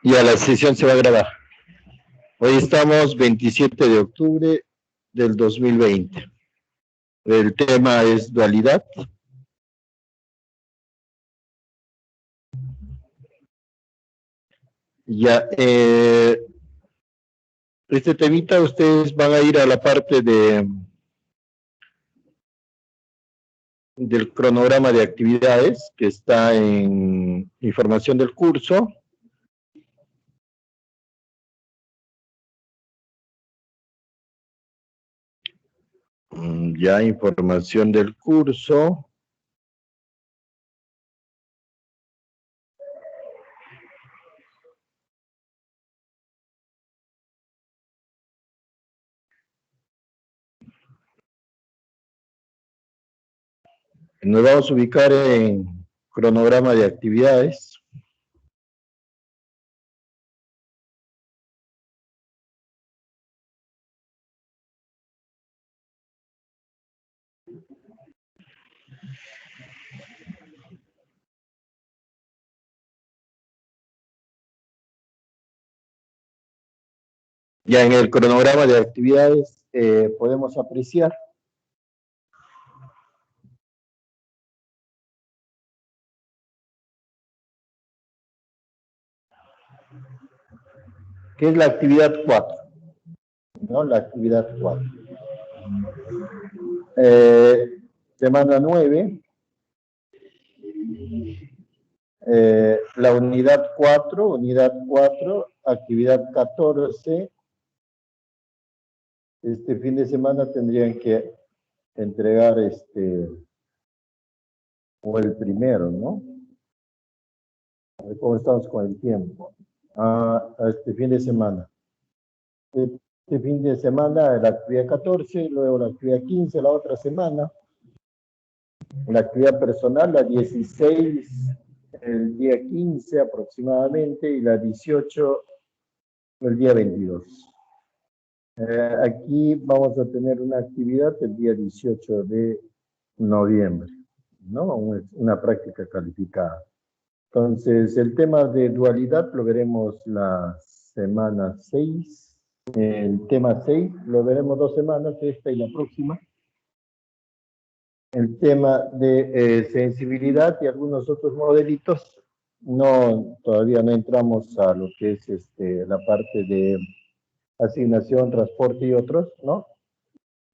Ya la sesión se va a grabar. Hoy estamos 27 de octubre del 2020. El tema es dualidad. Ya, este temita ustedes van a ir a la parte del cronograma de actividades que está en información del curso. Ya, información del curso. Nos vamos a ubicar en cronograma de actividades. Ya en el cronograma de actividades podemos apreciar que es la actividad 4, ¿no? La actividad 4. Semana 9, la unidad 4, actividad 14. Este fin de semana tendrían que entregar o el primero, ¿no? A ver cómo estamos con el tiempo. Este fin de semana. Este fin de semana la actividad 14, luego la actividad 15 la otra semana. La actividad personal, la 16, el día 15 aproximadamente, y la 18, el día 22. Aquí vamos a tener una actividad el día 18 de noviembre, ¿no? Una práctica calificada. Entonces, el tema de dualidad lo veremos la semana 6. El tema 6 lo veremos 2 semanas, esta y la próxima. El tema de sensibilidad y algunos otros modelitos, todavía no entramos a lo que es la parte de asignación, transporte y otros, ¿no?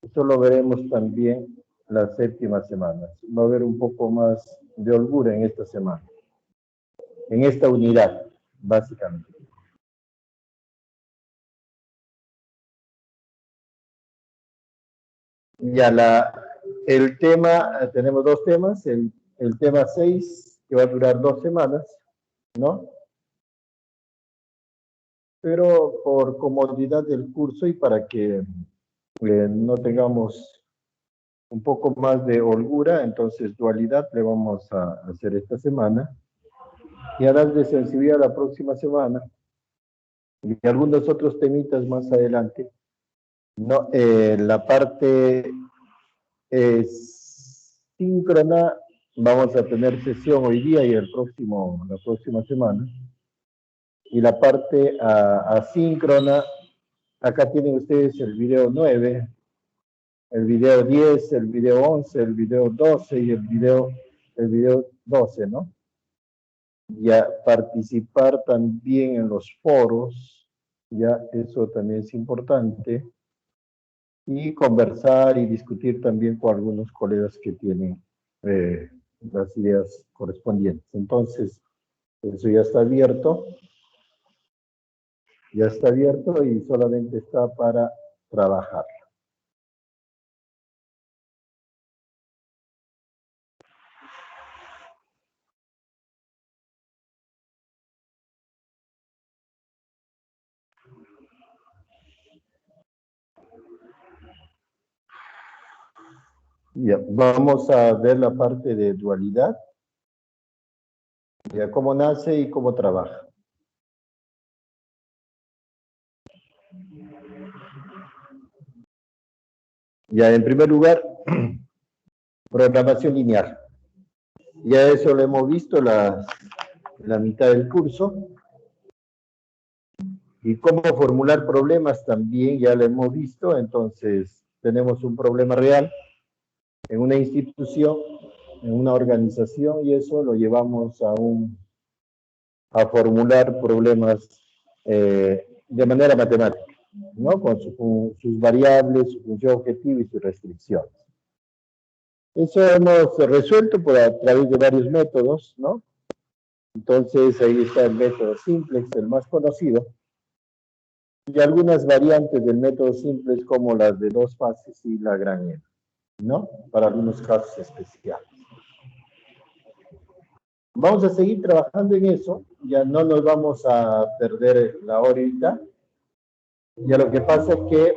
Eso lo veremos también la séptima semana. Va a haber un poco más de holgura en esta semana, en esta unidad, básicamente. Ya el tema, tenemos 2 temas, el tema 6, que va a durar 2 semanas, ¿no? Pero por comodidad del curso y para que no tengamos un poco más de holgura, entonces dualidad le vamos a hacer esta semana y a dar de sensibilidad la próxima semana y algunos otros temitas más adelante. No, la parte síncrona, vamos a tener sesión hoy día y la próxima semana. Y la parte asíncrona, acá tienen ustedes el video 9, el video 10, el video 11, el video 12 y el video 12, ¿no? Ya participar también en los foros, ya eso también es importante. Y conversar y discutir también con algunos colegas que tienen las ideas correspondientes. Entonces, eso ya está abierto. Ya está abierto y solamente está para trabajar. Ya, vamos a ver la parte de dualidad. Ya, cómo nace y cómo trabaja. Ya, en primer lugar, programación lineal. Ya eso lo hemos visto la mitad del curso. Y cómo formular problemas también ya lo hemos visto. Entonces, tenemos un problema real en una institución, en una organización, y eso lo llevamos a formular problemas de manera matemática, ¿no? Con sus variables, su función objetiva y sus restricciones. Eso hemos resuelto a través de varios métodos, ¿no? Entonces, ahí está el método simplex, el más conocido, y algunas variantes del método simplex como las de dos fases y la gran N, ¿no? Para algunos casos especiales. Vamos a seguir trabajando en eso, ya no nos vamos a perder la horita. Ya lo que pasa es que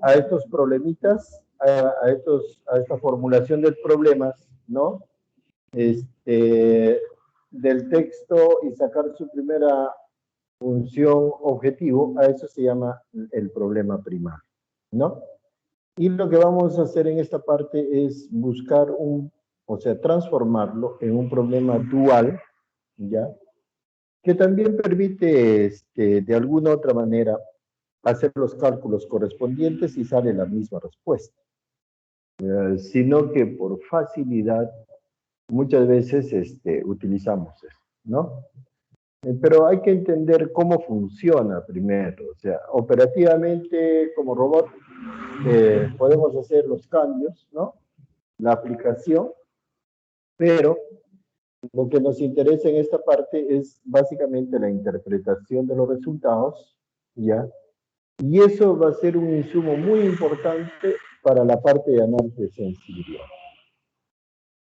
a estos problemitas, a esta formulación de problemas, ¿no? Del texto y sacar su primera función objetivo, a eso se llama el problema primario, ¿no? Y lo que vamos a hacer en esta parte es buscar transformarlo en un problema dual, ¿ya? Que también permite, de alguna otra manera, hacer los cálculos correspondientes y sale la misma respuesta. Sino que por facilidad, muchas veces utilizamos eso, ¿no? Pero hay que entender cómo funciona primero. O sea, operativamente, como robot, podemos hacer los cambios, ¿no? La aplicación, pero lo que nos interesa en esta parte es básicamente la interpretación de los resultados, ¿ya? Y eso va a ser un insumo muy importante para la parte de análisis de sensibilidad.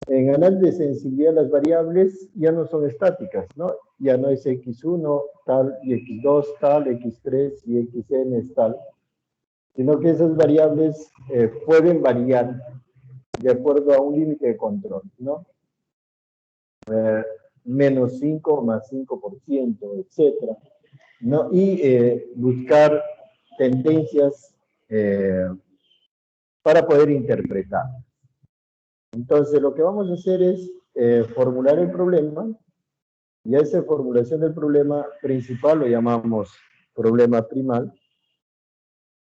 En análisis de sensibilidad las variables ya no son estáticas, ¿no? Ya no es x1 tal y x2 tal, x3 y xn es tal, sino que esas variables pueden variar de acuerdo a un límite de control, ¿no? Menos 5 más 5%, etcétera, ¿no? Y buscar tendencias para poder interpretar. Entonces, lo que vamos a hacer es formular el problema, y a esa formulación del problema principal lo llamamos problema primal,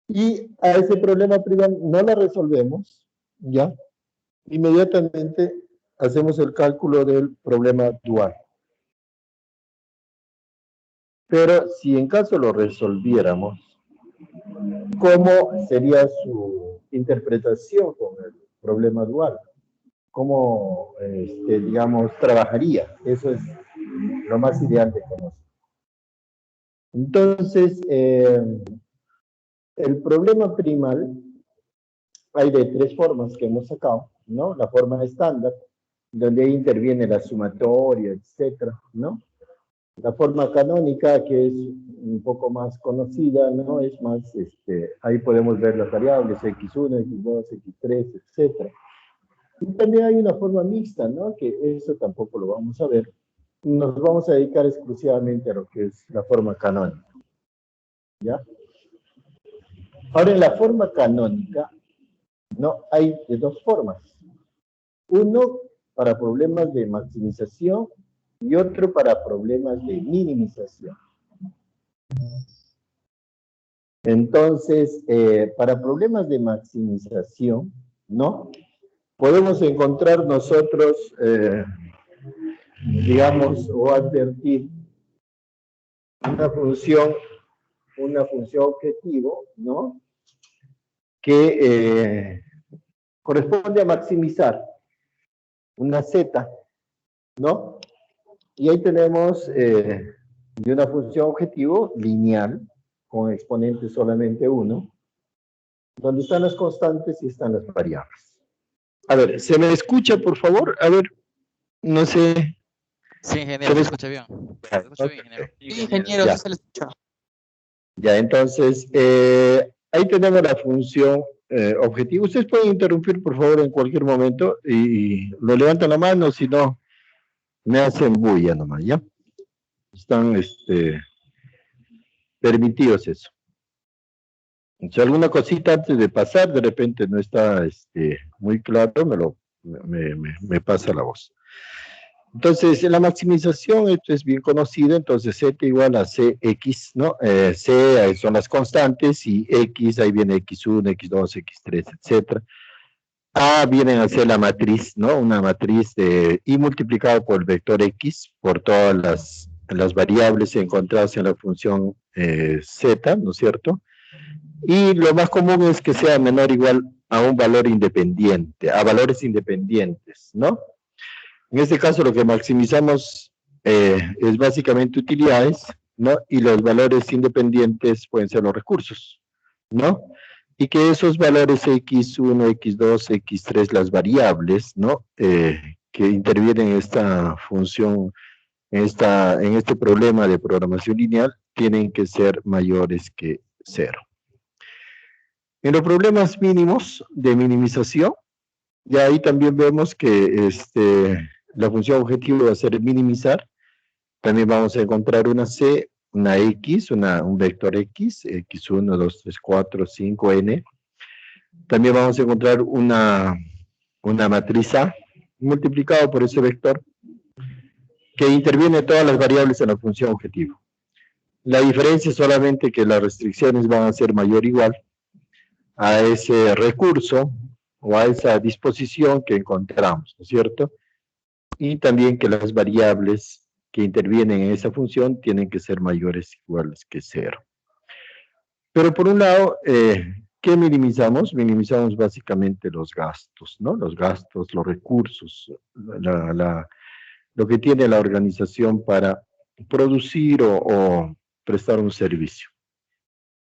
y a ese problema primal no lo resolvemos, ¿ya? Inmediatamente hacemos el cálculo del problema dual. Pero si en caso lo resolviéramos, ¿cómo sería su interpretación con el problema dual? ¿Cómo, digamos, trabajaría? Eso es lo más ideal de conocer. Entonces, el problema primal hay de tres formas que hemos sacado, ¿no? La forma estándar, donde ahí interviene la sumatoria, etcétera, ¿no? La forma canónica, que es un poco más conocida, ¿no? Es más, ahí podemos ver las variables x1, x2, x3, etcétera. Y también hay una forma mixta, ¿no? Que eso tampoco lo vamos a ver. Nos vamos a dedicar exclusivamente a lo que es la forma canónica, ¿ya? Ahora, en la forma canónica, ¿no? Hay de dos formas. Uno para problemas de maximización y otro para problemas de minimización. Entonces, para problemas de maximización, ¿no? Podemos encontrar nosotros, digamos, o advertir una función objetivo, ¿no? Que corresponde a maximizar una z, ¿no? Y ahí tenemos de una función objetivo lineal, con exponente solamente 1, donde están las constantes y están las variables. A ver, ¿se me escucha, por favor? A ver, no sé. Sí, ingeniero, se escucha bien. Se escucha bien, ingeniero. Sí, ingeniero, sí se le escucha. Ya, entonces, ahí tenemos la función objetivo. Ustedes pueden interrumpir, por favor, en cualquier momento y lo levantan la mano, si no, me hacen bulla nomás, ¿ya? Están permitidos eso. Si alguna cosita antes de pasar, de repente no está muy claro, me pasa la voz. Entonces, en la maximización, esto es bien conocido, entonces Z igual a Cx, ¿no? C son las constantes y X, ahí viene X1, X2, X3, etcétera. A viene a ser la matriz, ¿no? Una matriz y multiplicado por el vector X, por todas las variables encontradas en la función Z, ¿no es cierto? Y lo más común es que sea menor o igual a un valor independiente, a valores independientes, ¿no? En este caso lo que maximizamos es básicamente utilidades, ¿no? Y los valores independientes pueden ser los recursos, ¿no? Y que esos valores x1, x2, x3, las variables, ¿no? Que intervienen en esta función, en este problema de programación lineal, tienen que ser mayores que 0. En los problemas mínimos de minimización, ya ahí también vemos que la función objetivo va a ser minimizar. También vamos a encontrar una C, una X, un vector X, X1, 2, 3, 4, 5, N. También vamos a encontrar una matriz A multiplicado por ese vector que interviene todas las variables en la función objetivo. La diferencia es solamente que las restricciones van a ser mayor o igual a ese recurso o a esa disposición que encontramos, ¿no es cierto? Y también que las variables que intervienen en esa función tienen que ser mayores o iguales que 0. Pero por un lado, ¿qué minimizamos? Minimizamos básicamente los gastos, ¿no? Los gastos, los recursos, lo que tiene la organización para producir o prestar un servicio.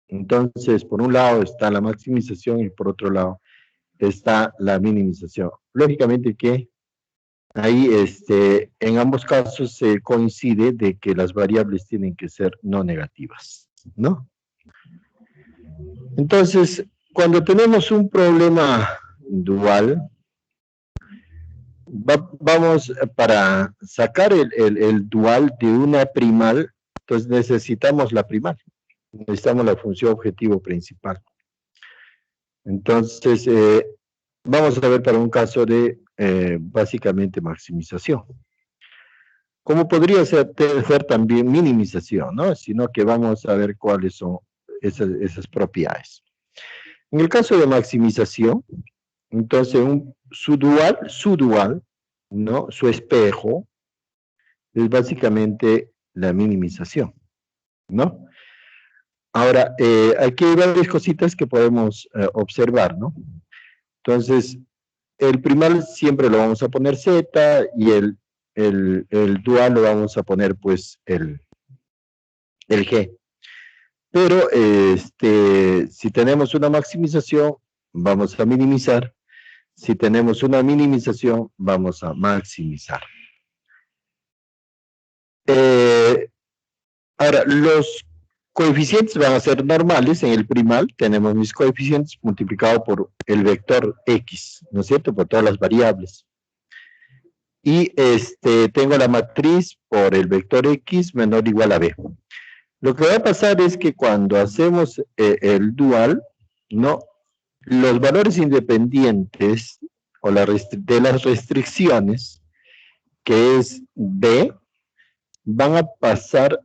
Entonces, por un lado está la maximización y por otro lado está la minimización. Lógicamente que ahí en ambos casos se coincide de que las variables tienen que ser no negativas, ¿no? Entonces, cuando tenemos un problema dual, vamos para sacar el dual de una primal, entonces necesitamos la primal, necesitamos la función objetivo principal. Entonces, vamos a ver para un caso de básicamente maximización. Como podría ser también minimización, ¿no? Sino que vamos a ver cuáles son esas propiedades. En el caso de maximización, entonces su dual, ¿no? Su espejo es básicamente la minimización, ¿no? Ahora, aquí hay varias cositas que podemos observar, ¿no? Entonces, el primal siempre lo vamos a poner Z y el dual lo vamos a poner pues el G. Pero si tenemos una maximización, vamos a minimizar. Si tenemos una minimización, vamos a maximizar. Ahora, los coeficientes van a ser normales en el primal. Tenemos mis coeficientes multiplicado por el vector X, ¿no es cierto? Por todas las variables. Y tengo la matriz por el vector X menor o igual a B. Lo que va a pasar es que cuando hacemos el dual, ¿no? Los valores independientes o de las restricciones, que es B, van a pasar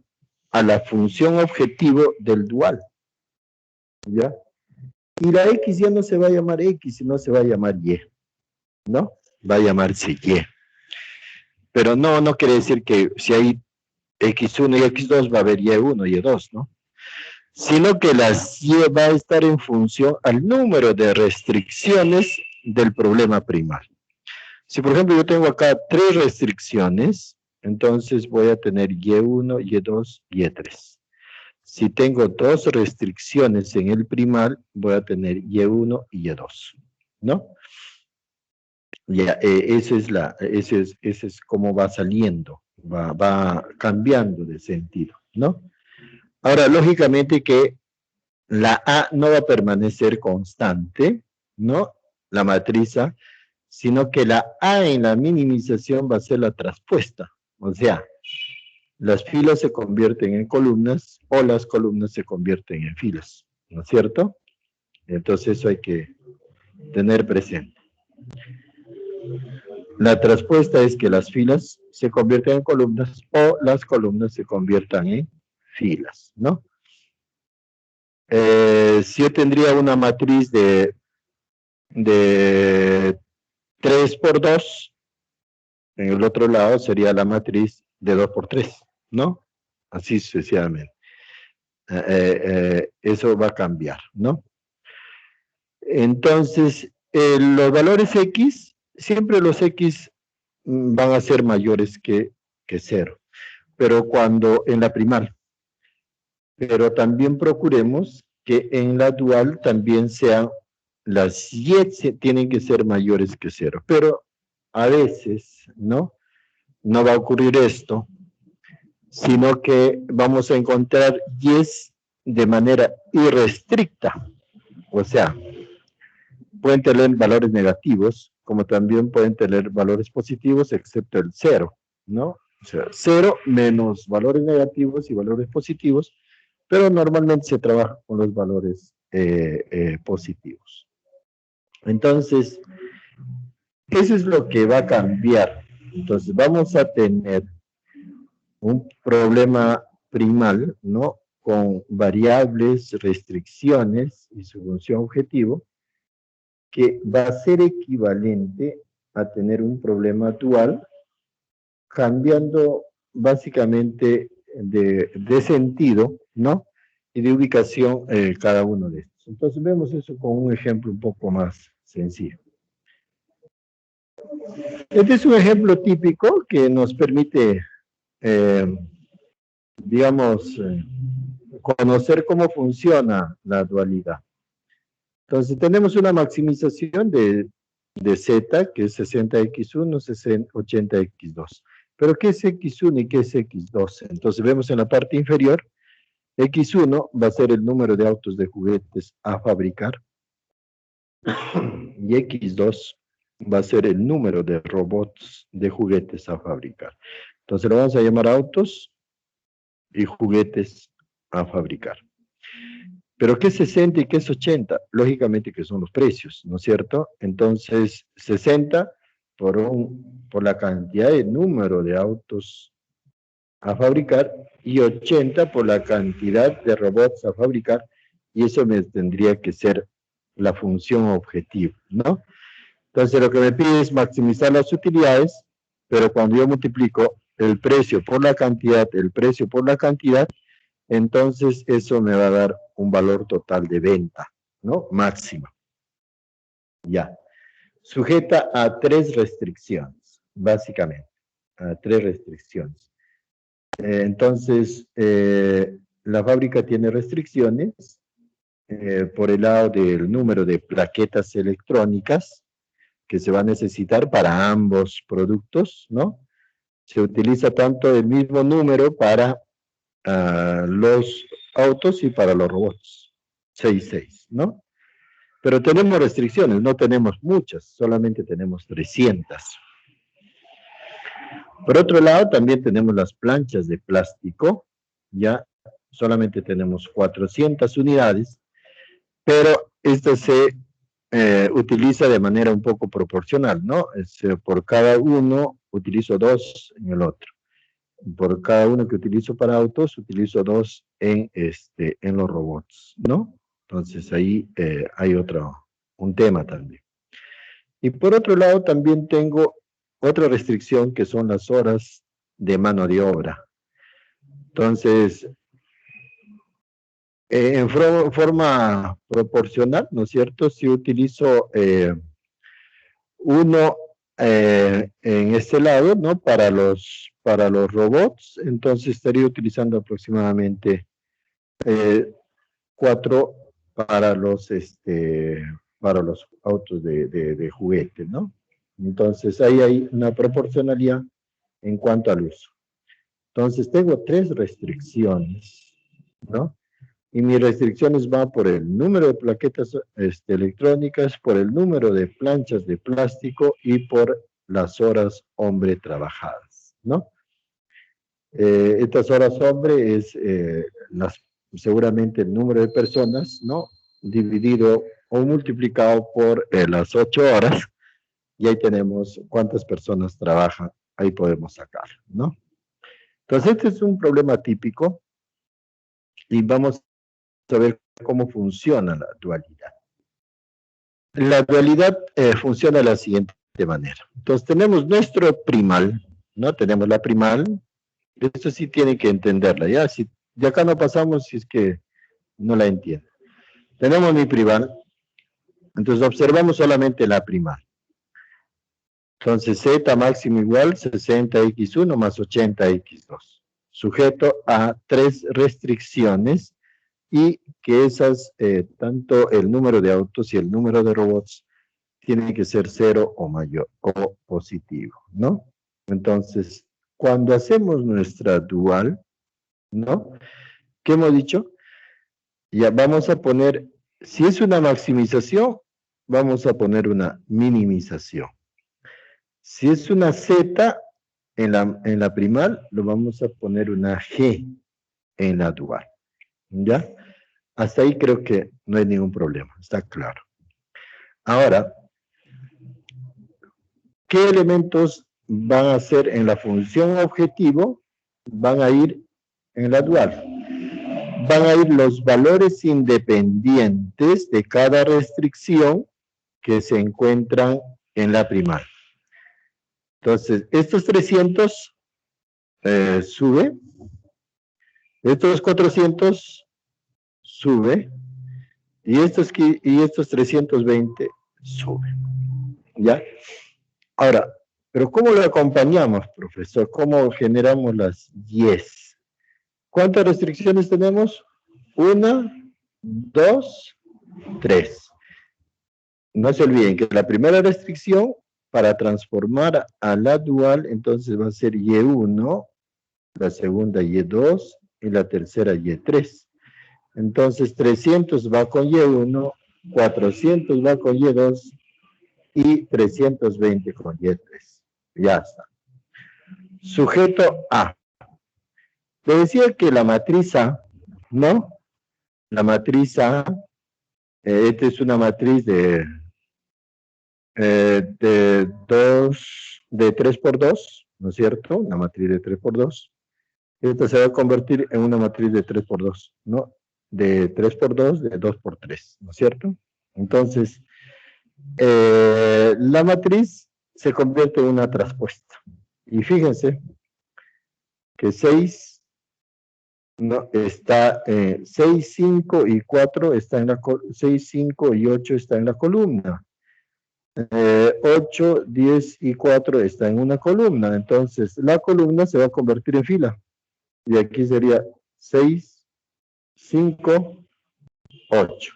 a la función objetivo del dual, ¿ya? Y la X ya no se va a llamar X, sino se va a llamar Y, ¿no? Va a llamarse Y. Pero no quiere decir que si hay X1 y X2 va a haber Y1 y Y2, ¿no? Sino que las Y va a estar en función al número de restricciones del problema primal. Si por ejemplo yo tengo acá 3 restricciones, entonces voy a tener Y1, Y2, Y3. Si tengo 2 restricciones en el primal, voy a tener Y1 y Y2, ¿no? Ya, ese es como va saliendo, va cambiando de sentido, ¿no? Ahora, lógicamente que la A no va a permanecer constante, ¿no? La matriz A, sino que la A en la minimización va a ser la traspuesta. O sea, las filas se convierten en columnas o las columnas se convierten en filas, ¿no es cierto? Entonces eso hay que tener presente. La respuesta es que las filas se convierten en columnas o las columnas se conviertan en filas, ¿no? Si yo tendría una matriz de 3 por 2, en el otro lado sería la matriz de 2 por 3, ¿no? Así sucesivamente. Eso va a cambiar, ¿no? Entonces, los valores X, siempre los X van a ser mayores que 0, pero cuando en la primal. Pero procuremos que en la dual también sean las Y tienen que ser mayores que 0, pero a veces, ¿no? No va a ocurrir esto, sino que vamos a encontrar Y's de manera irrestricta, o sea, pueden tener valores negativos, como también pueden tener valores positivos, excepto el 0, ¿no? O sea, 0 menos valores negativos y valores positivos, pero normalmente se trabaja con los valores positivos. Entonces, eso es lo que va a cambiar. Entonces, vamos a tener un problema primal, ¿no? Con variables, restricciones y su función objetivo, que va a ser equivalente a tener un problema dual, cambiando básicamente de sentido, ¿no? Y de ubicación cada uno de estos. Entonces vemos eso con un ejemplo un poco más sencillo. Este es un ejemplo típico que nos permite, conocer cómo funciona la dualidad. Entonces tenemos una maximización de Z, que es 60x1, 80x2. Pero ¿qué es x1 y qué es x2? Entonces vemos en la parte inferior, x1 va a ser el número de autos de juguetes a fabricar, y x2 va a ser el número de robots de juguetes a fabricar. Entonces lo vamos a llamar autos y juguetes a fabricar. Pero ¿qué es 60 y qué es 80? Lógicamente que son los precios, ¿no es cierto? Entonces, 60 por la cantidad de número de autos a fabricar y 80 por la cantidad de robots a fabricar, y eso me tendría que ser la función objetivo, ¿no? Entonces, lo que me pide es maximizar las utilidades, pero cuando yo multiplico el precio por la cantidad, entonces eso me va a dar un valor total de venta, ¿no? Máxima. Ya. Sujeta a 3 restricciones, básicamente. A 3 restricciones. Entonces, la fábrica tiene restricciones por el lado del número de plaquetas electrónicas que se va a necesitar para ambos productos, ¿no? Se utiliza tanto el mismo número para los autos y para los robots, 6, ¿no? Pero tenemos restricciones, no tenemos muchas, solamente tenemos 300. Por otro lado, también tenemos las planchas de plástico, ya solamente tenemos 400 unidades, pero esta se utiliza de manera un poco proporcional, ¿no? Por cada uno utilizo 2 en el otro. Por cada uno que utilizo para autos, utilizo 2 en los robots, ¿no? Entonces ahí hay un tema también. Y por otro lado también tengo otra restricción que son las horas de mano de obra. Entonces, en forma proporcional, ¿no es cierto? Si utilizo uno en este lado, ¿no? Para los robots, entonces estaría utilizando aproximadamente 4 para los autos de juguete, ¿no? Entonces ahí hay una proporcionalidad en cuanto al uso. Entonces tengo 3 restricciones, ¿no? Y mis restricciones van por el número de plaquetas electrónicas, por el número de planchas de plástico y por las horas hombre trabajadas, ¿no? Estas horas hombre es seguramente el número de personas, ¿no? Dividido o multiplicado por las 8 horas, y ahí tenemos cuántas personas trabajan, ahí podemos sacar, ¿no? Entonces, este es un problema típico y vamos a ver cómo funciona la dualidad. La dualidad funciona de la siguiente manera. Entonces, tenemos nuestro primal, ¿no? Tenemos la primal, esto sí tiene que entenderla, ¿ya? Si de acá no pasamos si es que no la entiende. Tenemos mi primal, entonces observamos solamente la primal. Entonces, z máximo igual 60x1 más 80x2. Sujeto a 3 restricciones y que esas, tanto el número de autos y el número de robots, tienen que ser 0 o mayor o positivo, ¿no? Entonces, cuando hacemos nuestra dual, ¿no? ¿Qué hemos dicho? Ya vamos a poner, si es una maximización, vamos a poner una minimización. Si es una Z en la primal, lo vamos a poner una G en la dual. ¿Ya? Hasta ahí creo que no hay ningún problema, está claro. Ahora, ¿qué elementos van a ser en la función objetivo? Van a ir en la dual. Van a ir los valores independientes de cada restricción que se encuentran en la primal. Entonces, estos 300 sube, estos 400 sube, y estos 320 sube. ¿Ya? Ahora, ¿pero cómo lo acompañamos, profesor? ¿Cómo generamos las 10? ¿Cuántas restricciones tenemos? 1, 2, 3. No se olviden que la primera restricción, para transformar a la dual, entonces va a ser Y1, la segunda Y2 y la tercera Y3. Entonces 300 va con Y1, 400 va con Y2 y 320 con Y3. Ya está. Sujeto A. Le decía que la matriz A, ¿no? La matriz A, esta es una matriz de 3 por 2, ¿no es cierto? Una matriz de 3 por 2. Esta se va a convertir en una matriz de 3 por 2, ¿no? De 3 por 2, de 2 por 3, ¿no es cierto? Entonces, la matriz se convierte en una traspuesta. Y fíjense que 6, no, está 6, 5 y 4 está en la 6, 5 y 8 está en la columna. 8, 10 y 4 está en una columna. Entonces, la columna se va a convertir en fila. Y aquí sería 6, 5, 8.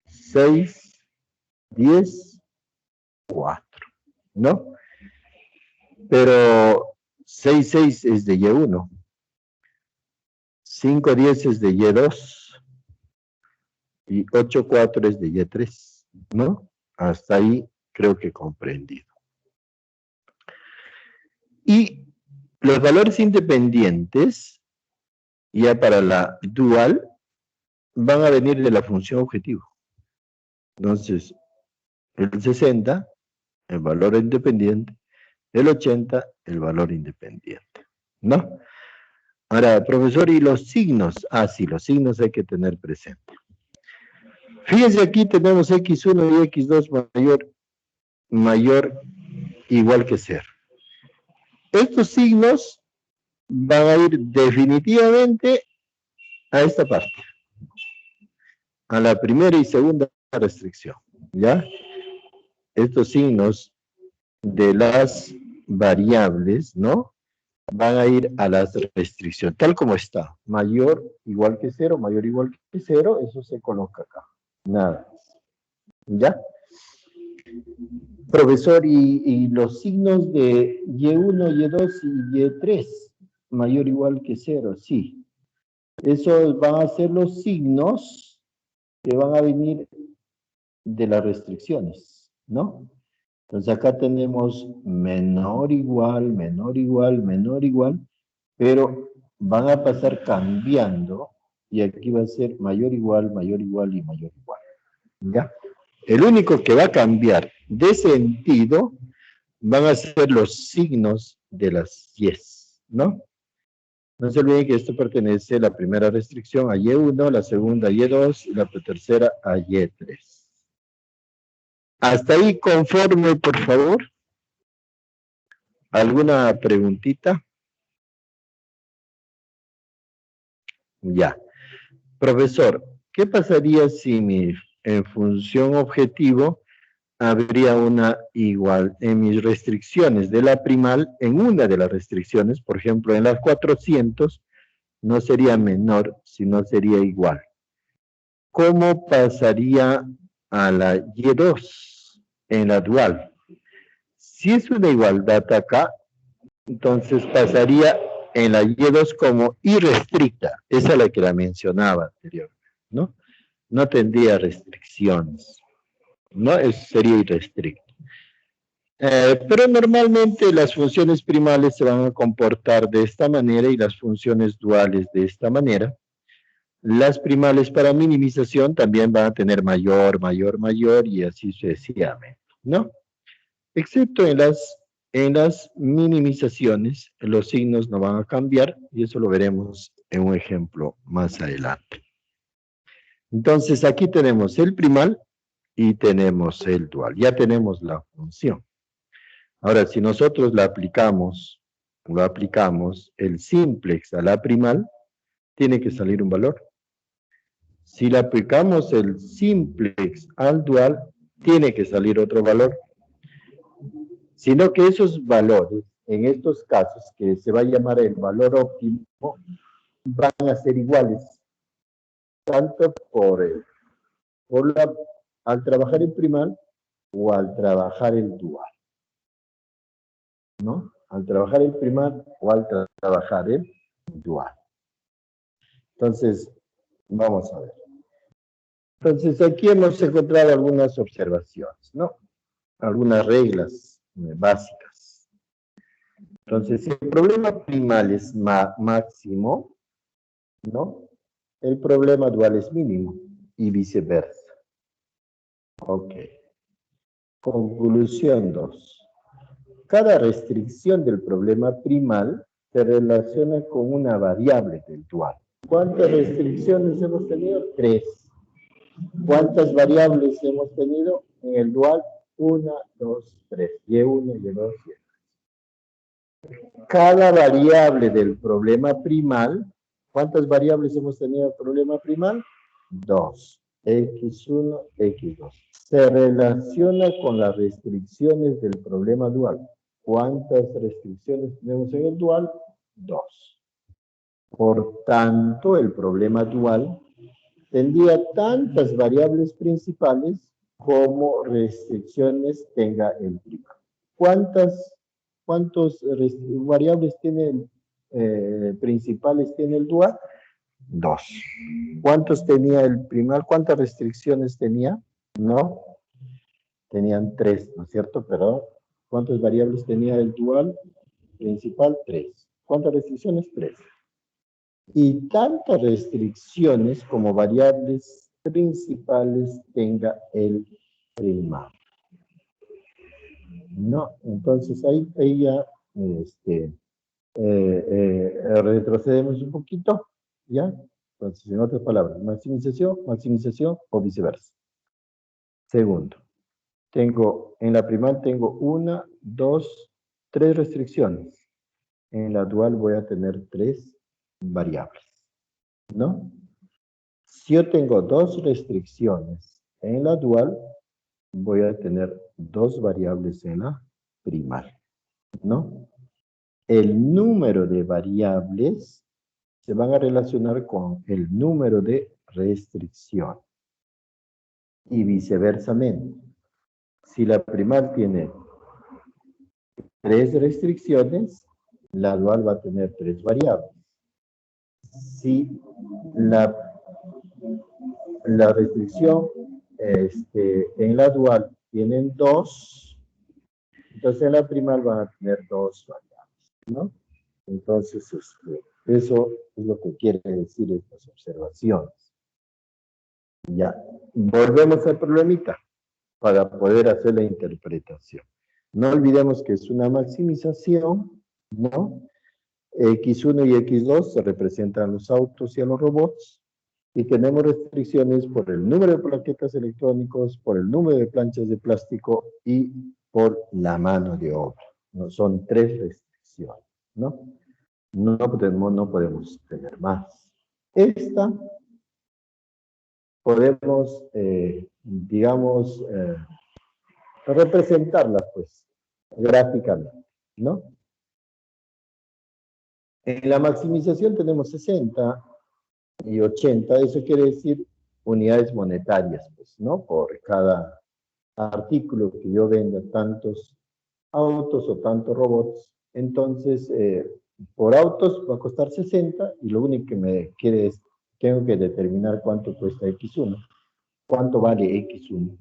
6, 10, 4. ¿No? Pero 6, 6 es de Y1. 5, 10 es de Y2. Y 8, 4 es de Y3. ¿No? Hasta ahí creo que comprendido. Y los valores independientes, ya para la dual, van a venir de la función objetivo. Entonces, el 60, el valor independiente, el 80, el valor independiente, ¿no? Ahora, profesor, ¿y los signos? Ah, sí, los signos hay que tener presente. Fíjense, aquí tenemos x1 y x2 mayor, igual que 0. Estos signos van a ir definitivamente a esta parte, a la primera y segunda restricción, ¿ya? Estos signos de las variables, ¿no? Van a ir a las restricciones, tal como está. Mayor igual que 0, mayor igual que 0, eso se coloca acá. Nada más. ¿Ya? Profesor, ¿y los signos de Y1, Y2 y Y3, mayor igual que 0? Sí. Esos van a ser los signos que van a venir de las restricciones, ¿no? Entonces acá tenemos menor, igual, menor, igual, menor, igual, pero van a pasar cambiando y aquí va a ser mayor, igual y mayor igual. ¿Ya? El único que va a cambiar de sentido van a ser los signos de las yes, ¿no? No se olviden que esto pertenece a la primera restricción a Y1, la segunda a Y2 y la tercera a Y3. Hasta ahí conforme, por favor. ¿Alguna preguntita? Ya. Profesor, ¿qué pasaría si en función objetivo habría una igual en mis restricciones de la primal, en una de las restricciones, por ejemplo, en las 400, no sería menor, sino sería igual? ¿Cómo pasaría a la Y2 en la dual? Si es una igualdad acá, entonces pasaría en la Y2 como irrestricta. Esa es la que la mencionaba anteriormente, ¿no? No tendría restricciones, ¿no? Sería irrestricto. Pero normalmente las funciones primales se van a comportar de esta manera y las funciones duales de esta manera. Las primales para minimización también van a tener mayor, mayor, mayor y así sucesivamente, ¿no? Excepto en las minimizaciones, los signos no van a cambiar y eso lo veremos en un ejemplo más adelante. Entonces aquí tenemos el primal y tenemos el dual. Ya tenemos la función. Ahora, si nosotros lo aplicamos el simplex a la primal, tiene que salir un valor. Si le aplicamos el simplex al dual, tiene que salir otro valor. Sino que esos valores, en estos casos, que se va a llamar el valor óptimo, van a ser iguales, tanto al trabajar el primal o al trabajar el dual, ¿no? Al trabajar el primal o al trabajar el dual. Entonces, vamos a ver. Entonces, aquí hemos encontrado algunas observaciones, ¿no? Algunas reglas básicas. Entonces, si el problema primal es máximo, ¿no? El problema dual es mínimo y viceversa. Ok. Conclusión 2. Cada restricción del problema primal se relaciona con una variable del dual. ¿Cuántas restricciones hemos tenido? 3. ¿Cuántas variables hemos tenido en el dual? 1, 2, 3. Y1, Y2, Y3. Cada variable del problema primal, ¿cuántas variables hemos tenido en el problema primal? 2. X1, X2. Se relaciona con las restricciones del problema dual. ¿Cuántas restricciones tenemos en el dual? 2. Por tanto, el problema dual tendría tantas variables principales como restricciones tenga el primal. ¿Cuántas variables tiene principales tiene el dual? 2. ¿Cuántos tenía el primal? ¿Cuántas restricciones tenía? No. Tenían 3, ¿no es cierto? Pero ¿cuántas variables tenía el dual principal? 3. ¿Cuántas restricciones? 3. Y tantas restricciones como variables principales tenga el primal. No, entonces ahí ya retrocedemos un poquito, ¿ya? Entonces, en otras palabras, maximización o viceversa. Segundo, en la primal tengo 1, 2, 3 restricciones. En la dual voy a tener 3 variables, ¿no? Si yo tengo 2 restricciones en la dual, voy a tener 2 variables en la primal, ¿no? El número de variables se van a relacionar con el número de restricciones. Y viceversamente. Si la primal tiene 3 restricciones, la dual va a tener 3 variables. Si la restricción en la dual tienen 2, entonces en la primal van a tener 2 variables, ¿no? Entonces, eso es lo que quiere decir estas observaciones. Ya, volvemos al problemita. para poder hacer la interpretación. No olvidemos que es una maximización, ¿no? X1 y X2 se representan los autos y a los robots, y tenemos restricciones por el número de plaquetas electrónicos, por el número de planchas de plástico y por la mano de obra, ¿no? Son 3 restricciones, ¿no? No podemos tener más. Esta podemos, digamos, representarla, pues, gráficamente, ¿no? En la maximización tenemos 60 y 80, eso quiere decir unidades monetarias, pues, ¿no? Por cada artículo que yo venda, tantos autos o tantos robots, entonces, por autos va a costar 60 y lo único que me quiere es, tengo que determinar cuánto cuesta X1, cuánto vale X1.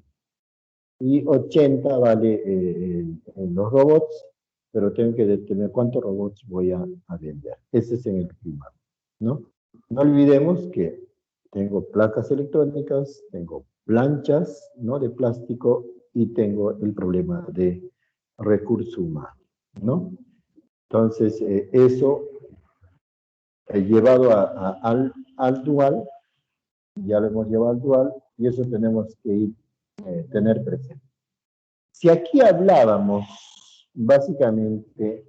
Y 80 vale los robots, pero tengo que determinar cuántos robots voy a vender. Ese es en el primario, ¿no? No olvidemos que tengo placas electrónicas, tengo planchas, ¿no? De plástico y tengo el problema de recurso humano, ¿no? Entonces, eso llevado al dual, ya lo hemos llevado al dual, y eso tenemos que tener presente. Si aquí hablábamos básicamente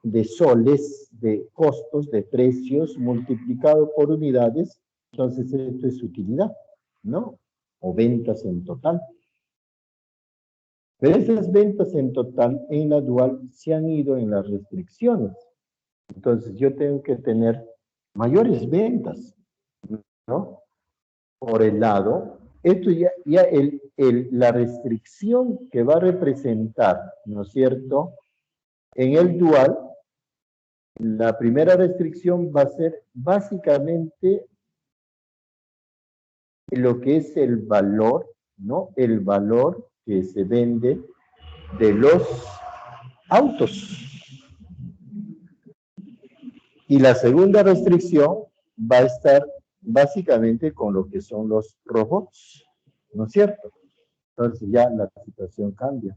de soles, de costos, de precios multiplicado por unidades, entonces esto es utilidad, ¿no? O ventas en total. Pero esas ventas en total en la dual se han ido en las restricciones. Entonces yo tengo que tener mayores ventas, ¿no? Por el lado, esto ya la restricción que va a representar, ¿no es cierto? En el dual, la primera restricción va a ser básicamente lo que es el valor, ¿no? El valor que se vende de los autos. Y la segunda restricción va a estar básicamente con lo que son los robots, ¿no es cierto? Entonces ya la situación cambia.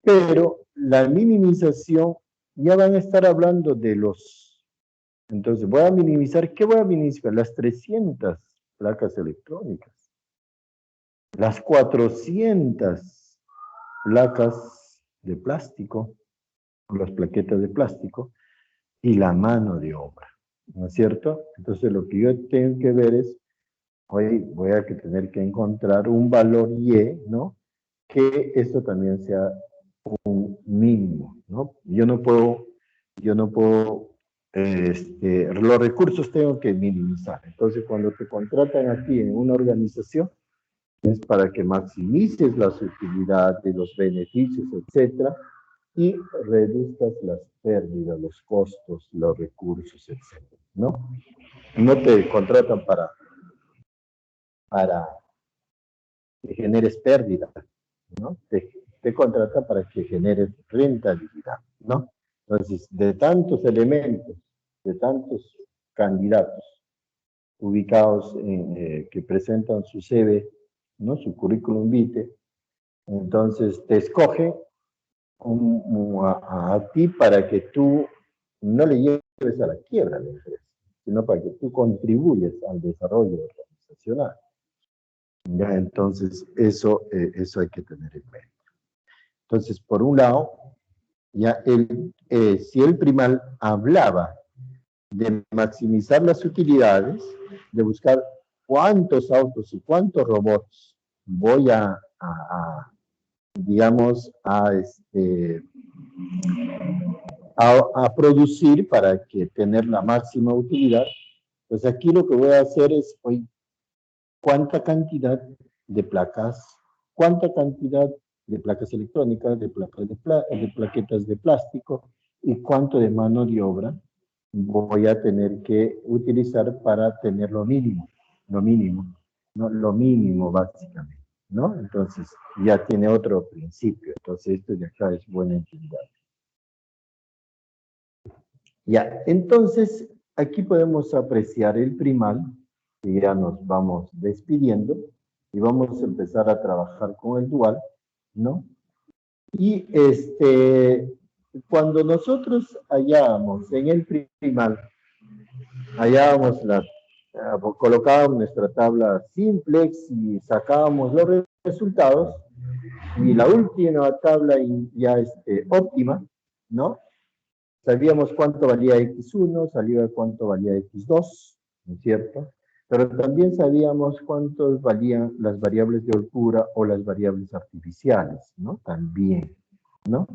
Pero la minimización, ya van a estar hablando de los... Entonces voy a minimizar, ¿qué voy a minimizar? Las 300 placas electrónicas, las 400 placas de plástico, las plaquetas de plástico, y la mano de obra, ¿no es cierto? Entonces lo que yo tengo que ver es, hoy voy a tener que encontrar un valor Y, ¿no? Que esto también sea un mínimo, ¿no? Yo no puedo, los recursos tengo que minimizar. Entonces cuando te contratan aquí en una organización, es para que maximices las utilidades, los beneficios, etcétera, y reduzcas las pérdidas, los costos, los recursos, etcétera, ¿no? No te contratan para que generes pérdida, ¿no? Te contratan para que generes rentabilidad, ¿no? Entonces, de tantos elementos, de tantos candidatos ubicados que presentan su CV, ¿no? Su currículum vitae, entonces te escoge a ti para que tú no le lleves a la quiebra a la empresa, sino para que tú contribuyas al desarrollo organizacional. Ya, entonces, eso hay que tener en mente. Entonces, por un lado, ya si el primal hablaba de maximizar las utilidades, de buscar cuántos autos y cuántos robots voy digamos, a producir para que tener la máxima utilidad, pues aquí lo que voy a hacer es, hoy, cuánta cantidad de placas, cuánta cantidad de placas electrónicas, de placas de plaquetas de plástico y cuánto de mano de obra voy a tener que utilizar para tener lo mínimo, ¿no? Lo mínimo básicamente, ¿no? Entonces ya tiene otro principio, entonces esto de acá es buena utilidad. Ya, entonces aquí podemos apreciar el primal, y ya nos vamos despidiendo. y vamos a empezar a trabajar con el dual, ¿no? Y cuando nosotros hallábamos en el primal, colocábamos nuestra tabla simplex y sacábamos los resultados, y la última tabla ya óptima, ¿no? Sabíamos cuánto valía X1, sabía cuánto valía X2, ¿no es cierto? Pero también sabíamos cuánto valían las variables de holgura o las variables artificiales, ¿no? También, ¿no?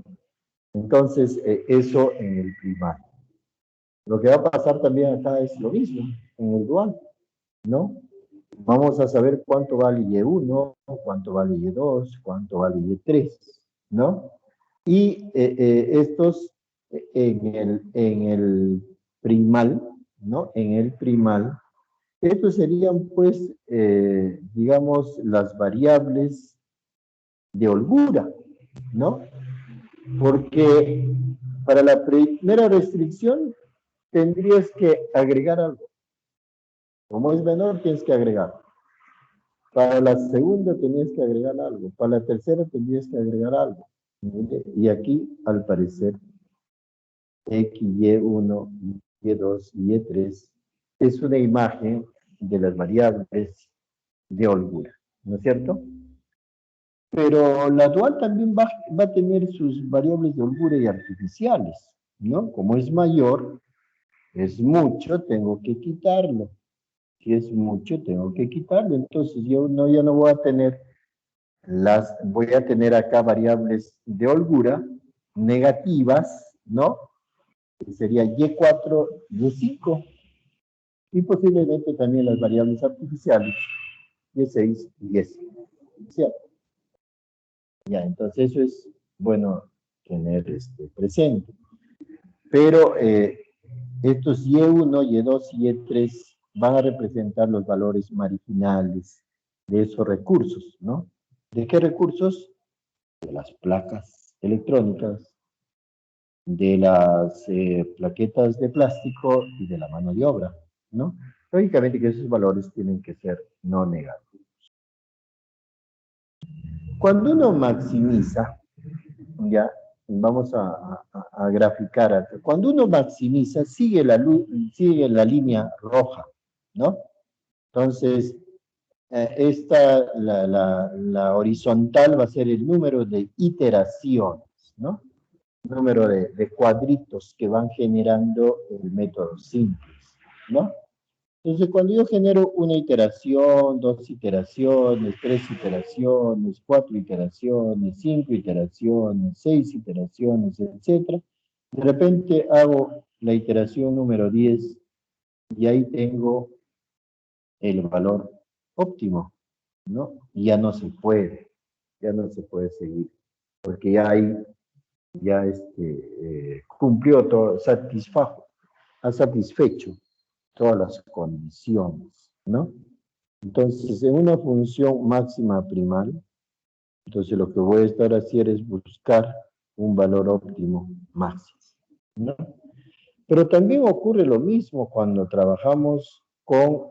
Entonces, eso en el primario. Lo que va a pasar también acá es lo mismo, en el dual, ¿no? Vamos a saber cuánto vale Y1, cuánto vale Y2, cuánto vale Y3, ¿no? Y estos en el primal, ¿no? En el primal, estos serían, pues, digamos, las variables de holgura, ¿no? Porque para la primera restricción tendrías que agregar algo. Como es menor, tienes que agregar. Para la segunda tenías que agregar algo. Para la tercera tendrías que agregar algo. Y aquí, al parecer, X, Y1, Y2 y Y3 es una imagen de las variables de holgura, ¿no es cierto? Pero la dual también va a tener sus variables de holgura y artificiales, ¿no? Como es mayor, es mucho, tengo que quitarlo. Si es mucho, tengo que quitarlo. Entonces yo ya no voy a tener voy a tener acá variables de holgura negativas, ¿no? Que sería Y4, Y5, y posiblemente también las variables artificiales, Y6 y Y7. ¿Cierto? Ya, entonces eso es bueno tener presente. Pero estos Y1, Y2 y Y3 van a representar los valores marginales de esos recursos, ¿no? ¿De qué recursos? De las placas electrónicas, de las plaquetas de plástico y de la mano de obra, ¿no? Lógicamente que esos valores tienen que ser no negativos. Cuando uno maximiza, ya, vamos a graficar acá. Cuando uno maximiza, sigue la línea roja, ¿no? Entonces, la horizontal va a ser el número de iteraciones, ¿no? Número de cuadritos que van generando el método simples, ¿no? Entonces, cuando yo genero una iteración, 2 iteraciones, 3 iteraciones, 4 iteraciones, 5 iteraciones, 6 iteraciones, etc., de repente hago la iteración número 10 y ahí tengo el valor óptimo, ¿no? Y ya no se puede seguir, porque ya cumplió todo, ha satisfecho todas las condiciones, ¿no? Entonces, en una función máxima primal, entonces lo que voy a estar haciendo es buscar un valor óptimo máximo, ¿no? Pero también ocurre lo mismo cuando trabajamos con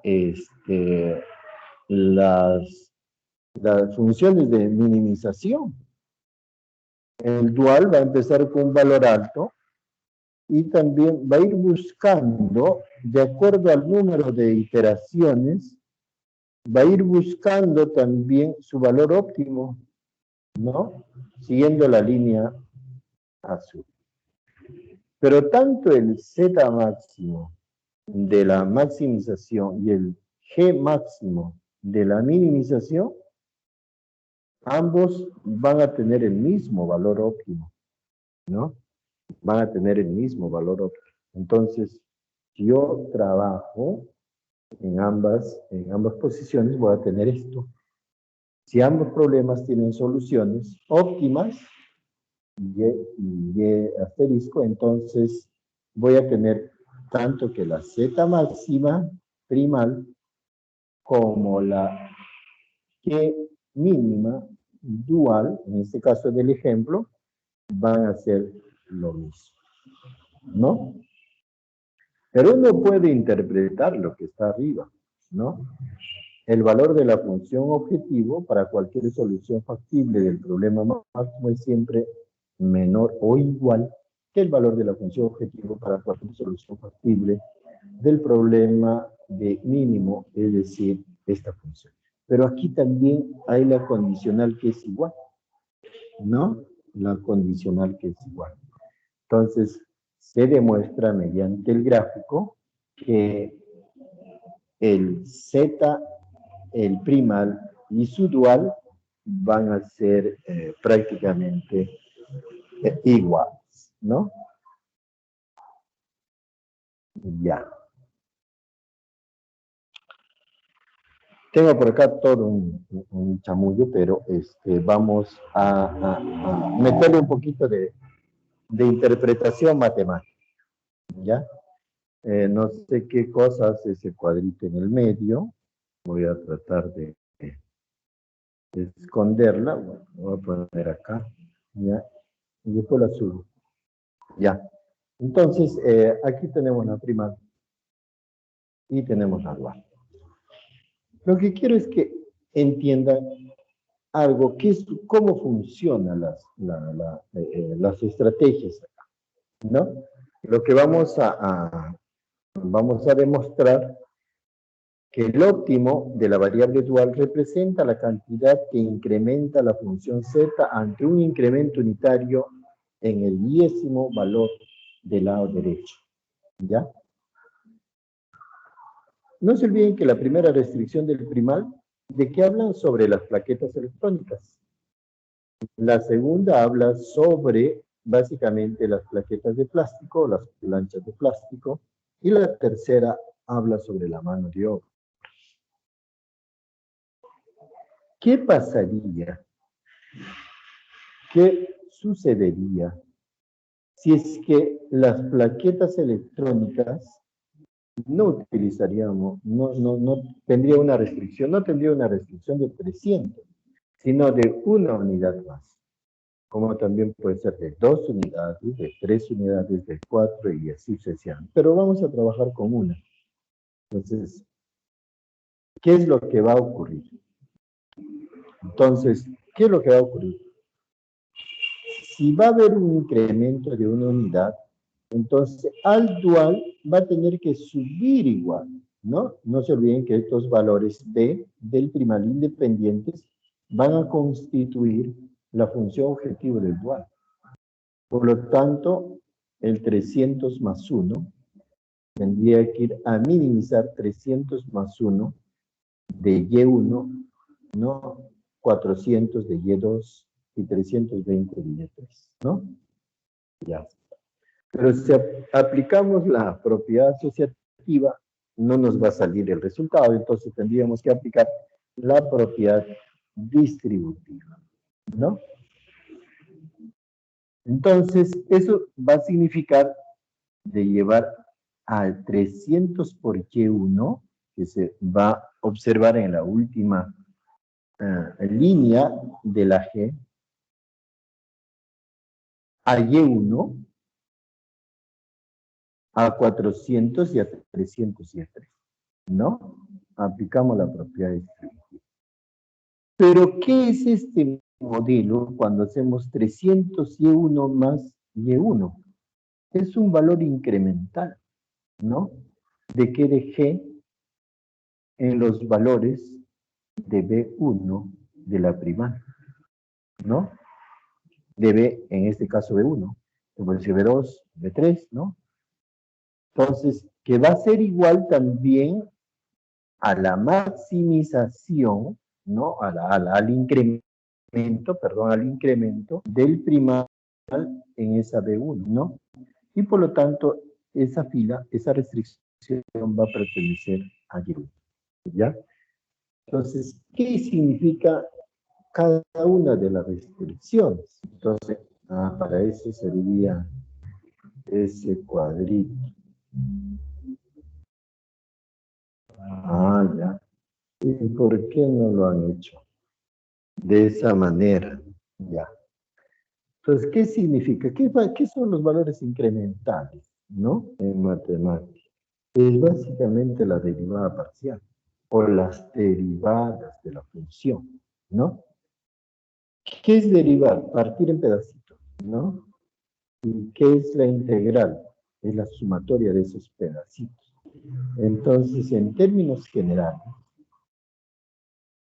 las funciones de minimización. El dual va a empezar con un valor alto y también va a ir buscando, de acuerdo al número de iteraciones, va a ir buscando también su valor óptimo, ¿no? Siguiendo la línea azul. Pero tanto el Z máximo de la maximización y el G máximo de la minimización, ambos van a tener el mismo valor óptimo, ¿no? Van a tener el mismo valor óptimo. Entonces, si yo trabajo en ambas posiciones, voy a tener esto. Si ambos problemas tienen soluciones óptimas, y asterisco, entonces voy a tener tanto que la Z máxima primal como la G mínima dual, en este caso del ejemplo, van a ser lo mismo, ¿no? Pero uno puede interpretar lo que está arriba, ¿no? el valor de la función objetivo para cualquier solución factible del problema máximo es siempre menor o igual que el valor de la función objetivo para cualquier solución factible del problema de mínimo, es decir, esta función. Pero aquí también hay la condicional que es igual, ¿no? La condicional que es igual. Entonces, se demuestra mediante el gráfico que el Z, el primal y su dual van a ser prácticamente iguales, ¿no? Ya. Tengo por acá todo un chamullo, pero vamos a meterle un poquito de interpretación matemática, ¿ya? No sé qué cosa hace ese cuadrito en el medio. Voy a tratar de esconderla. Bueno, voy a poner acá, ¿ya? Y después la subo. Ya. Entonces, aquí tenemos la primal y tenemos la dual. Lo que quiero es que entiendan algo, que es cómo funcionan las estrategias, ¿no? Lo que vamos a demostrar que el óptimo de la variable dual representa la cantidad que incrementa la función z ante un incremento unitario en el 10º valor del lado derecho, ¿ya? No se olviden que la primera restricción del primal, ¿de qué hablan? Sobre las plaquetas electrónicas. La segunda habla sobre, básicamente, las plaquetas de plástico, las planchas de plástico, y la tercera habla sobre la mano de obra. ¿Qué pasaría? ¿Qué sucedería si es que las plaquetas electrónicas no utilizaríamos, no tendría una restricción, no tendría una restricción de 300, sino de una unidad más? Como también puede ser de 2 unidades, de 3 unidades, de 4 y así sucesivamente. Pero vamos a trabajar con una. Entonces, ¿qué es lo que va a ocurrir? Entonces, ¿qué es lo que va a ocurrir? Si va a haber un incremento de una unidad, entonces al dual va a tener que subir igual, ¿no? No se olviden que estos valores B del primal independientes van a constituir la función objetivo del dual. Por lo tanto, el 300 más 1 tendría que ir a minimizar 300 más 1 de Y1, ¿no? 400 de Y2 y 320 de Y3, ¿no? Ya. Pero si aplicamos la propiedad asociativa, no nos va a salir el resultado, entonces tendríamos que aplicar la propiedad distributiva, ¿no? Entonces, eso va a significar de llevar al 300 por Y1, que se va a observar en la última línea de la G, a Y1, a 400 y a 300 y a 3, ¿no? Aplicamos la propiedad distributiva. Pero, ¿qué es este modelo cuando hacemos 300 Y1 más Y1? Es un valor incremental, ¿no? ¿De qué? De G en los valores de B1 de la primal, ¿no? De B, en este caso B1, puede ser B2, B3, ¿no? Entonces, que va a ser igual también a la maximización, ¿no? Al incremento, perdón, al incremento del primal en esa B1, ¿no? Y por lo tanto, esa fila, esa restricción va a pertenecer a Y1, ¿ya? Entonces, ¿qué significa cada una de las restricciones? Entonces, para eso sería ese cuadrito. Ya. ¿Y por qué no lo han hecho de esa manera? Ya. Entonces, ¿qué significa? ¿Qué son los valores incrementales, no? En matemáticas. Es básicamente la derivada parcial, o las derivadas de la función, ¿no? ¿Qué es derivar? Partir en pedacitos, ¿no? ¿Y qué es la integral? Es la sumatoria de esos pedacitos. Entonces, en términos generales,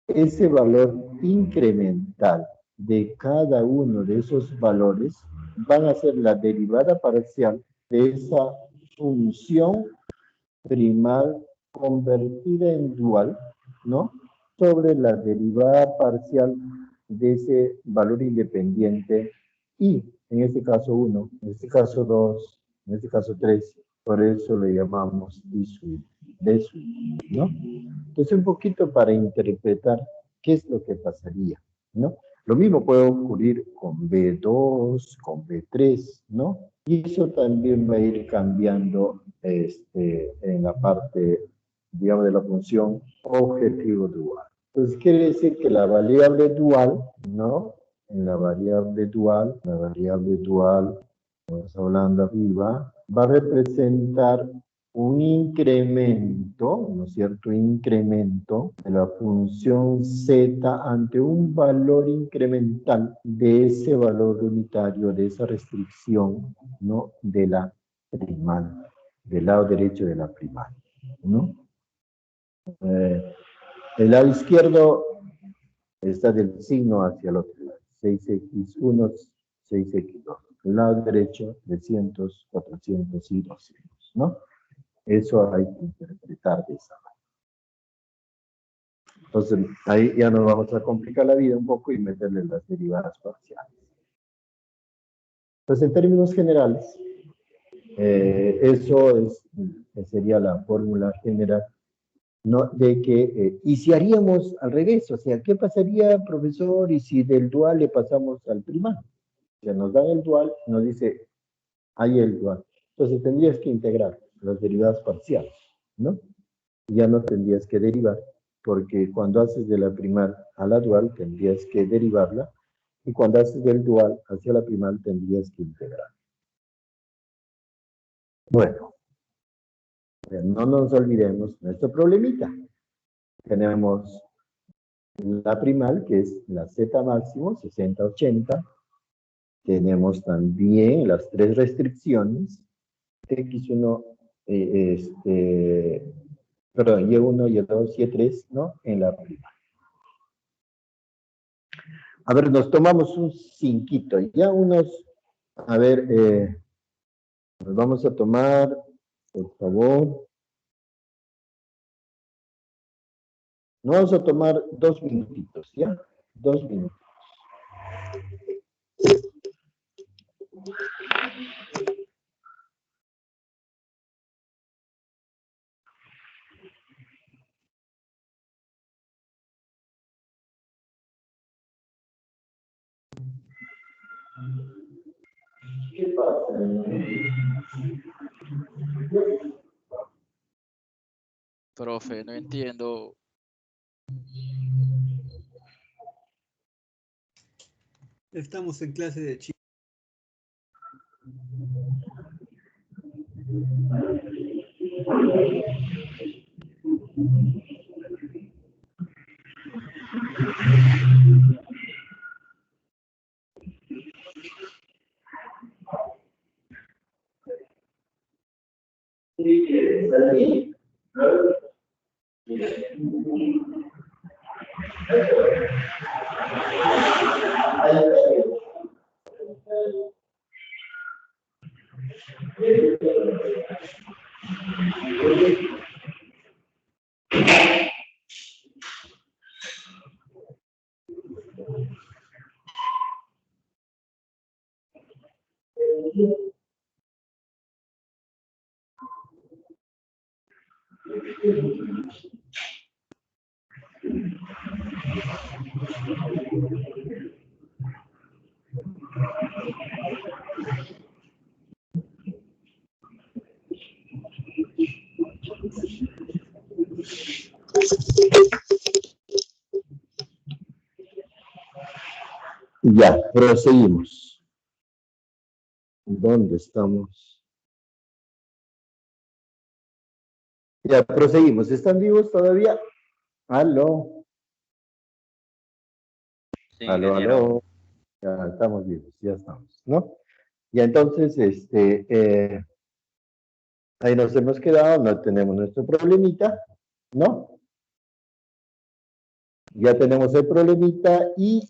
ese valor incremental de cada uno de esos valores van a ser la derivada parcial de esa función primal convertida en dual, ¿no? Sobre la derivada parcial de ese valor independiente y, en este caso 1, en este caso 2, en este caso 3, por eso le llamamos D-suite, ¿no? Entonces, un poquito para interpretar qué es lo que pasaría, ¿no? Lo mismo puede ocurrir con B2, con B3, ¿no? Y eso también va a ir cambiando en la parte, digamos, de la función objetivo dual. Entonces, quiere decir que la variable dual, ¿no? En la variable dual, estamos hablando arriba, va a representar un incremento, ¿no es cierto? Incremento de la función z ante un valor incremental de ese valor unitario, de esa restricción, ¿no? De la primal, del lado derecho de la primal, ¿no? El lado izquierdo está del signo hacia el otro lado, 6x1, 6x2. El lado derecho, 300, 400 y 200, ¿no? Eso hay que interpretar de esa manera. Entonces, ahí ya nos vamos a complicar la vida un poco y meterle las derivadas parciales. Entonces, en términos generales, eso sería la fórmula general, ¿no? De que, y si haríamos al revés, o sea, ¿qué pasaría, profesor, y si del dual le pasamos al primal? O sea, nos dan el dual, nos dice, hay el dual. Entonces, tendrías que integrar las derivadas parciales, ¿no? Ya no tendrías que derivar, porque cuando haces de la primal a la dual tendrías que derivarla, y cuando haces del dual hacia la primal tendrías que integrar. Bueno, no nos olvidemos nuestro problemita. Tenemos la primal, que es la z máximo, 60, 80. Tenemos también las tres restricciones, x1, perdón, y1, y2, y3, ¿no? En la primal. A ver, nos tomamos un cinquito, ya unos, a ver, nos vamos a tomar, por favor, nos vamos a tomar 2 minutitos, ¿ya? 2 minutos. ¿Qué pasa? Profe, no entiendo. Estamos en clase de chino. Si quieres salir, ya, proseguimos. ¿Dónde estamos? Ya, proseguimos. ¿Están vivos todavía? Aló, Sí, aló, ingeniero. aló. Ya estamos vivos, ya estamos, ¿no? Y entonces, ahí nos hemos quedado, no tenemos nuestro problemita, ¿no? Ya tenemos el problemita y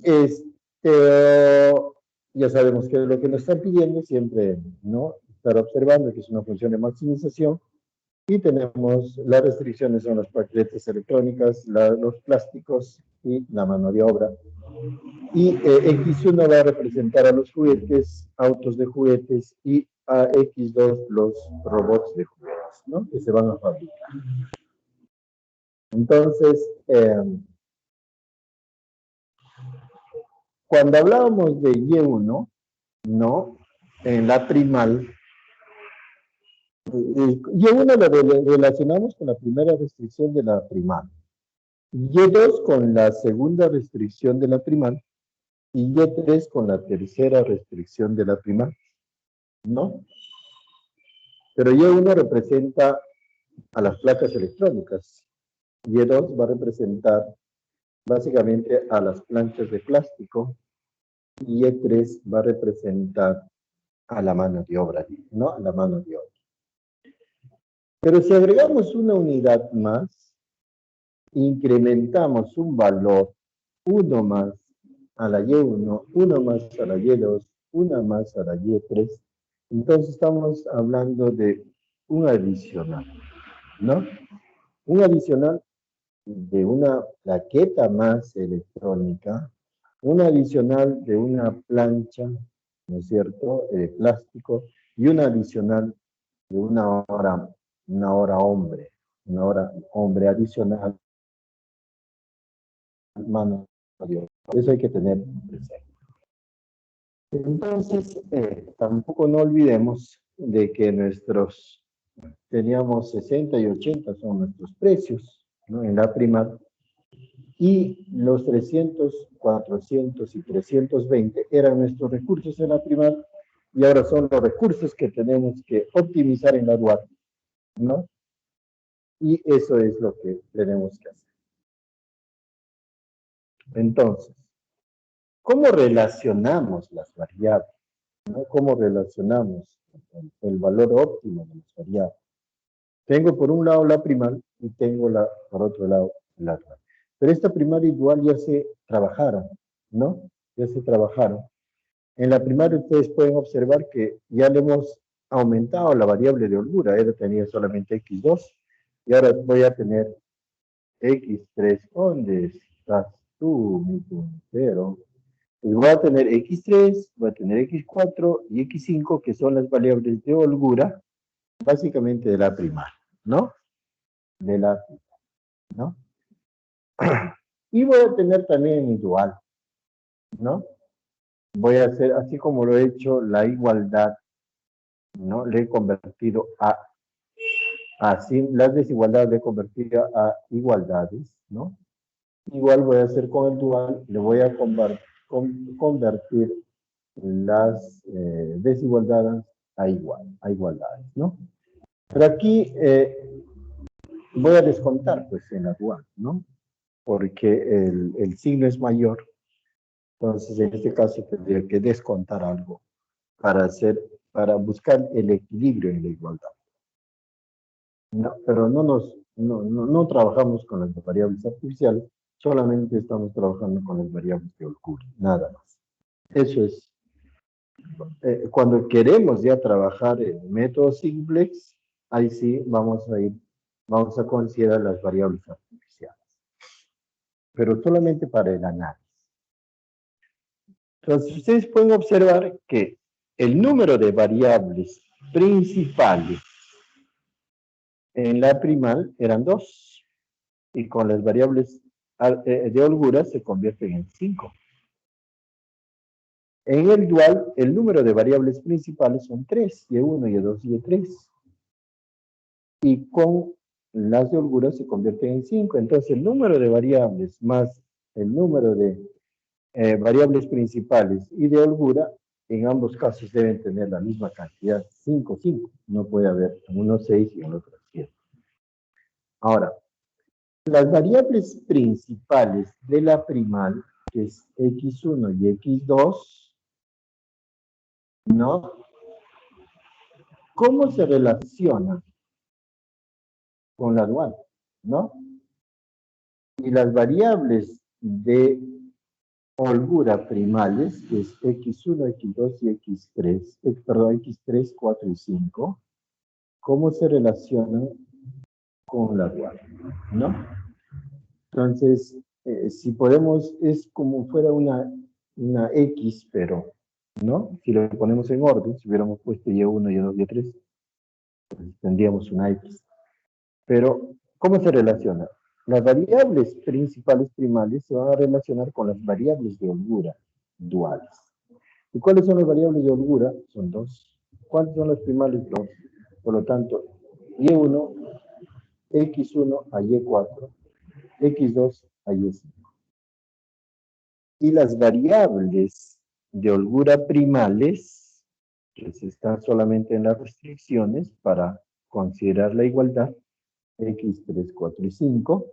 ya sabemos qué es lo que nos están pidiendo, siempre, ¿no? Estar observando que es una función de maximización y tenemos las restricciones son las paquetes electrónicas, los plásticos y la mano de obra. Y X1 va a representar a los juguetes, autos de juguetes, y a X2 los robots de juguetes, ¿no? Que se van a fabricar. Entonces, cuando hablábamos de Y1, ¿no? En la primal, Y1 lo relacionamos con la primera restricción de la primal, Y2 con la segunda restricción de la primal, y Y3 con la tercera restricción de la primal, ¿no? Pero Y1 representa a las placas electrónicas. Y2 va a representar básicamente a las planchas de plástico. Y Y3 va a representar a la mano de obra, ¿no? A la mano de obra. Pero si agregamos una unidad más, incrementamos un valor, 1 más a la Y1, 1 más a la Y2, 1 más a la Y3, entonces estamos hablando de un adicional, ¿no? Un adicional de una plaqueta más electrónica, un adicional de una plancha, ¿no es cierto?, de plástico, y un adicional de una hora hombre adicional, mano de obra. Eso hay que tener presente. Entonces, tampoco no olvidemos de que teníamos 60 y 80 son nuestros precios, ¿no? En la primaria. Y los 300, 400 y 320 eran nuestros recursos en la primaria y ahora son los recursos que tenemos que optimizar en la dual, ¿no? Y eso es lo que tenemos que hacer. Entonces, ¿cómo relacionamos las variables? ¿No? ¿Cómo relacionamos el valor óptimo de las variables? Tengo por un lado la primal y tengo por otro lado la dual. Pero esta primaria y dual ya se trabajaron, ¿no? Ya se trabajaron. En la primaria ustedes pueden observar que ya le hemos aumentado la variable de holgura. Él tenía solamente X2 y ahora voy a tener X3. ¿Dónde estás tú, mi puntero? Pues voy a tener X3, voy a tener X4 y X5, que son las variables de holgura, básicamente de la primaria, ¿no? De la primaria, ¿no? Y voy a tener también mi dual, ¿no? Voy a hacer, así como lo he hecho, la igualdad, ¿no? Le he convertido así, las desigualdades le he convertido a igualdades, ¿no? Igual voy a hacer con el dual, le voy a convertir las desigualdades a igualdades, ¿no? Pero aquí voy a descontar, pues, en la dual, ¿no? Porque el signo es mayor, entonces en este caso tendría que descontar algo para buscar el equilibrio en la igualdad. No, pero no trabajamos con las variables artificiales, solamente estamos trabajando con las variables de holgura, nada más. Eso es. Cuando queremos ya trabajar en método simplex, ahí sí vamos a considerar las variables artificiales, pero solamente para el análisis. Entonces, ustedes pueden observar que el número de variables principales en la primal eran 2, y con las variables de holgura se convierten en 5. En el dual, el número de variables principales son 3, Y1, Y2 y Y3. Y con las de holgura se convierten en 5. Entonces, el número de variables más el número de variables principales y de holgura, en ambos casos deben tener la misma cantidad, 5, 5. No puede haber en uno 6 y en otro 7. Ahora, Las variables principales de la primal, que es x1 y x2, ¿no? ¿Cómo se relaciona con la dual? ¿No? Y las variables de holgura primales, que es x1, x2 y x3, perdón, x3, 4 y 5, ¿cómo se relacionan con la dual? ¿No? Entonces, si podemos, es como fuera una X, pero, ¿no? Si lo ponemos en orden, si hubiéramos puesto Y1, Y2, Y3, pues tendríamos una X. Pero, ¿cómo se relaciona? Las variables principales primales se van a relacionar con las variables de holgura duales. ¿Y cuáles son las variables de holgura? Son dos. ¿Cuántas son las primales? Dos. Por lo tanto, Y1, X1 a Y4, X2 a Y5. Y las variables de holgura primales, que están solamente en las restricciones para considerar la igualdad, x3, 4 y 5,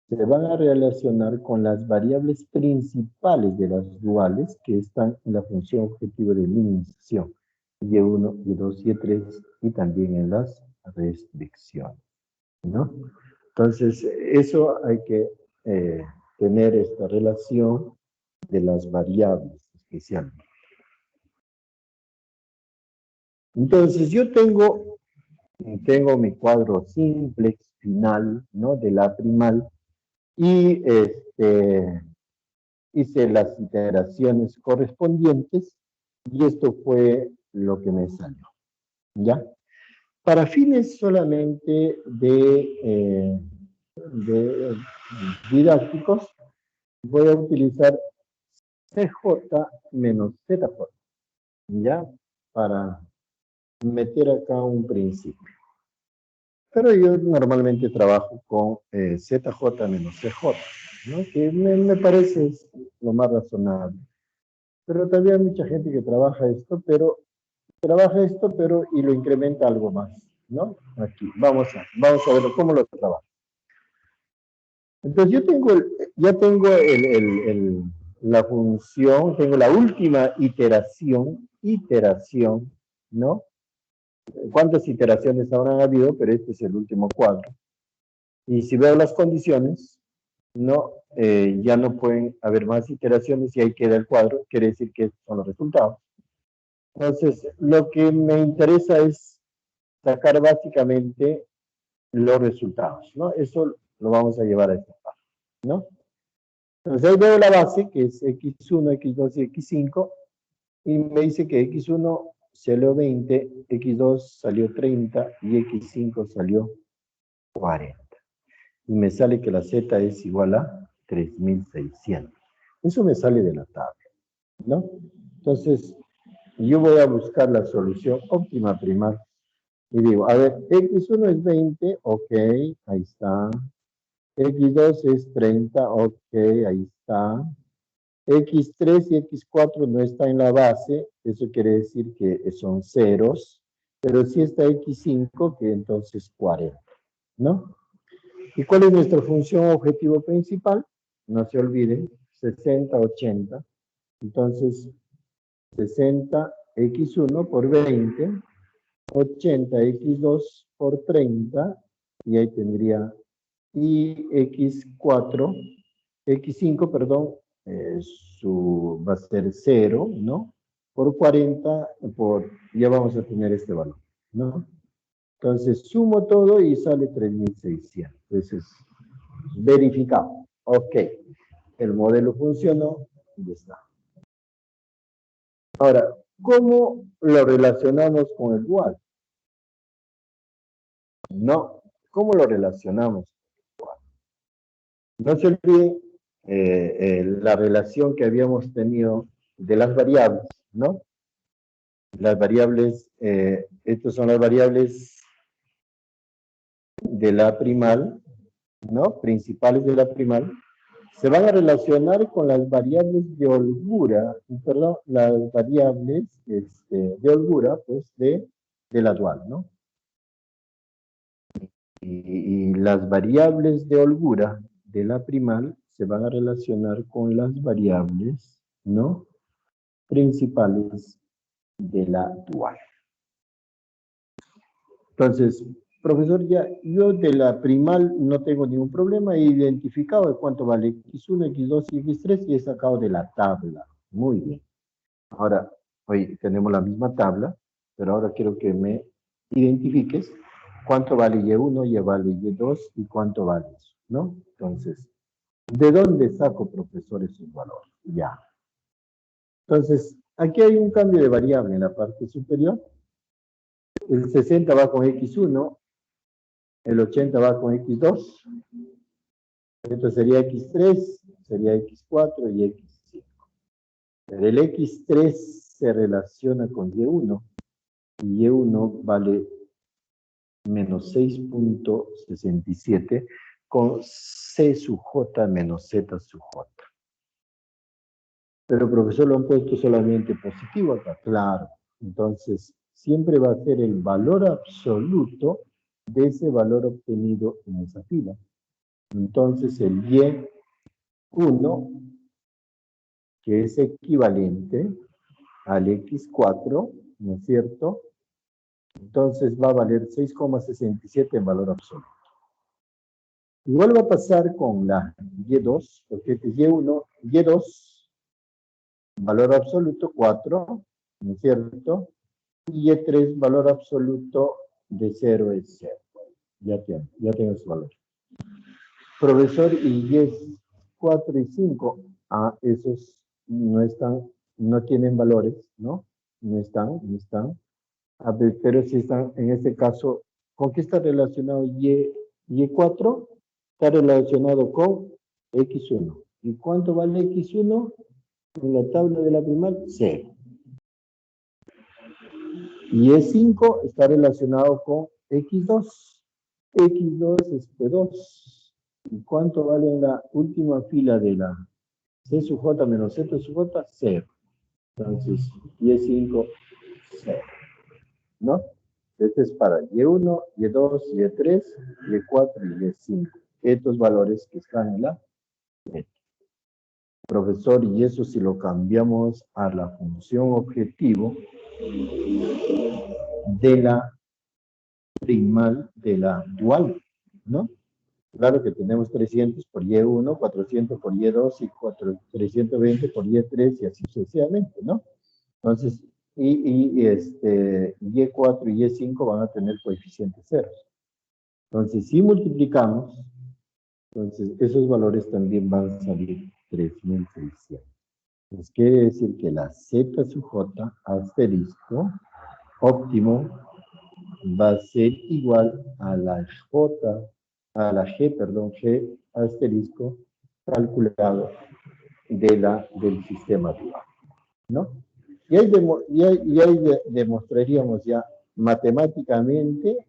se van a relacionar con las variables principales de las duales que están en la función objetiva de minimización, y1, y2, y3, y también en las restricciones, ¿no? Entonces, eso hay que tener esta relación de las variables especialmente. Entonces, yo tengo mi cuadro simplex final, ¿no? De la primal, y hice las iteraciones correspondientes, y esto fue lo que me salió, ¿ya? Para fines solamente de didácticos, voy a utilizar CJ menos ZJ, ¿ya? Para meter acá un principio. Pero yo normalmente trabajo con ZJ menos CJ, ¿no? Que me parece lo más razonable. Pero también hay mucha gente que trabaja esto, pero y lo incrementa algo más, ¿no? Aquí, vamos a ver cómo lo trabaja. Entonces ya tengo la función, tengo la última iteración, ¿no? ¿Cuántas iteraciones habrán habido? Pero este es el último cuadro. Y si veo las condiciones, no, ya no pueden haber más iteraciones y ahí queda el cuadro, quiere decir que estos son los resultados. Entonces, lo que me interesa es sacar básicamente los resultados, ¿no? Eso lo vamos a llevar a esta parte, ¿no? Entonces ahí veo la base, que es x1, x2 y x5, y me dice que x1 salió 20, x2 salió 30 y x5 salió 40. Y me sale que la z es igual a 3600. Eso me sale de la tabla, ¿no? Entonces, yo voy a buscar la solución óptima primal. Y digo, a ver, x1 es 20, ok, ahí está. x2 es 30, ok, ahí está. x3 y x4 no está en la base, eso quiere decir que son ceros, pero sí está x5, que entonces 40, ¿no? ¿Y cuál es nuestra función objetivo principal? No se olviden, 60, 80. Entonces, 60 x1 por 20, 80 x2 por 30, y ahí tendría, y x4, x5, perdón, va a ser 0, ¿no? Por 40, ya vamos a tener este valor, ¿no? Entonces, sumo todo y sale 3600. Entonces, verificado. Ok, el modelo funcionó, y ya está. Ahora, ¿cómo lo relacionamos con el dual? No, ¿cómo lo relacionamos? No se olviden la relación que habíamos tenido de las variables, ¿no? Las variables, estas son las variables de la primal, ¿no? Principales de la primal, se van a relacionar con las variables de holgura, perdón, las variables de holgura, pues, de la dual, ¿no? y las variables de holgura de la primal se van a relacionar con las variables, ¿no?, principales de la dual. Entonces, profesor, ya yo de la primal no tengo ningún problema, he identificado de cuánto vale x1, x2 y x3 y he sacado de la tabla. Muy bien. Ahora, hoy tenemos la misma tabla, pero ahora quiero que me identifiques cuánto vale y1, y vale y2 y cuánto vale eso, ¿no? Entonces, ¿de dónde saco, profesor, esos valores? Ya. Entonces, aquí hay un cambio de variable en la parte superior. El 60 va con x1, el 80 va con x2, esto sería x3, sería x4 y x5. Pero el x3 se relaciona con y1, y y1 vale menos 6.67 con c sub j menos z sub j. Pero profesor, lo han puesto solamente positivo acá, claro. Entonces, siempre va a ser el valor absoluto de ese valor obtenido en esa fila. Entonces, el y1, que es equivalente al x4, ¿no es cierto? Entonces va a valer 6,67 en valor absoluto. Igual va a pasar con la y2, porque este es y1, y2, valor absoluto 4, ¿no es cierto? Y y3, valor absoluto de 0 es 0. Ya tengo su valor. Profesor, y y4 y 5, esos no están, no tienen valores, ¿no? No están. Pero si están, en este caso, ¿con qué está relacionado y4? Está relacionado con x1. ¿Y cuánto vale x1? En la tabla de la primal, 0. Y e5 está relacionado con x2. x2 es p2. ¿Y cuánto vale en la última fila de la c sub j menos z sub j? 0. Entonces, y5, 0. ¿No? Este es para y1, y2, y3, y4 y y5. Estos valores que están en la meta. Profesor, y eso si lo cambiamos a la función objetivo de la primal de la dual, ¿no? Claro que tenemos 300 por y1, 400 por y2 y 320 por y3 y así sucesivamente, ¿no? Entonces, y4 y y5 van a tener coeficientes ceros. Entonces, si multiplicamos, entonces esos valores también van a salir 3600. Entonces, quiere decir que la z sub j asterisco óptimo va a ser igual a la g asterisco calculado del sistema dual, ¿no? Y ahí demostraríamos ya matemáticamente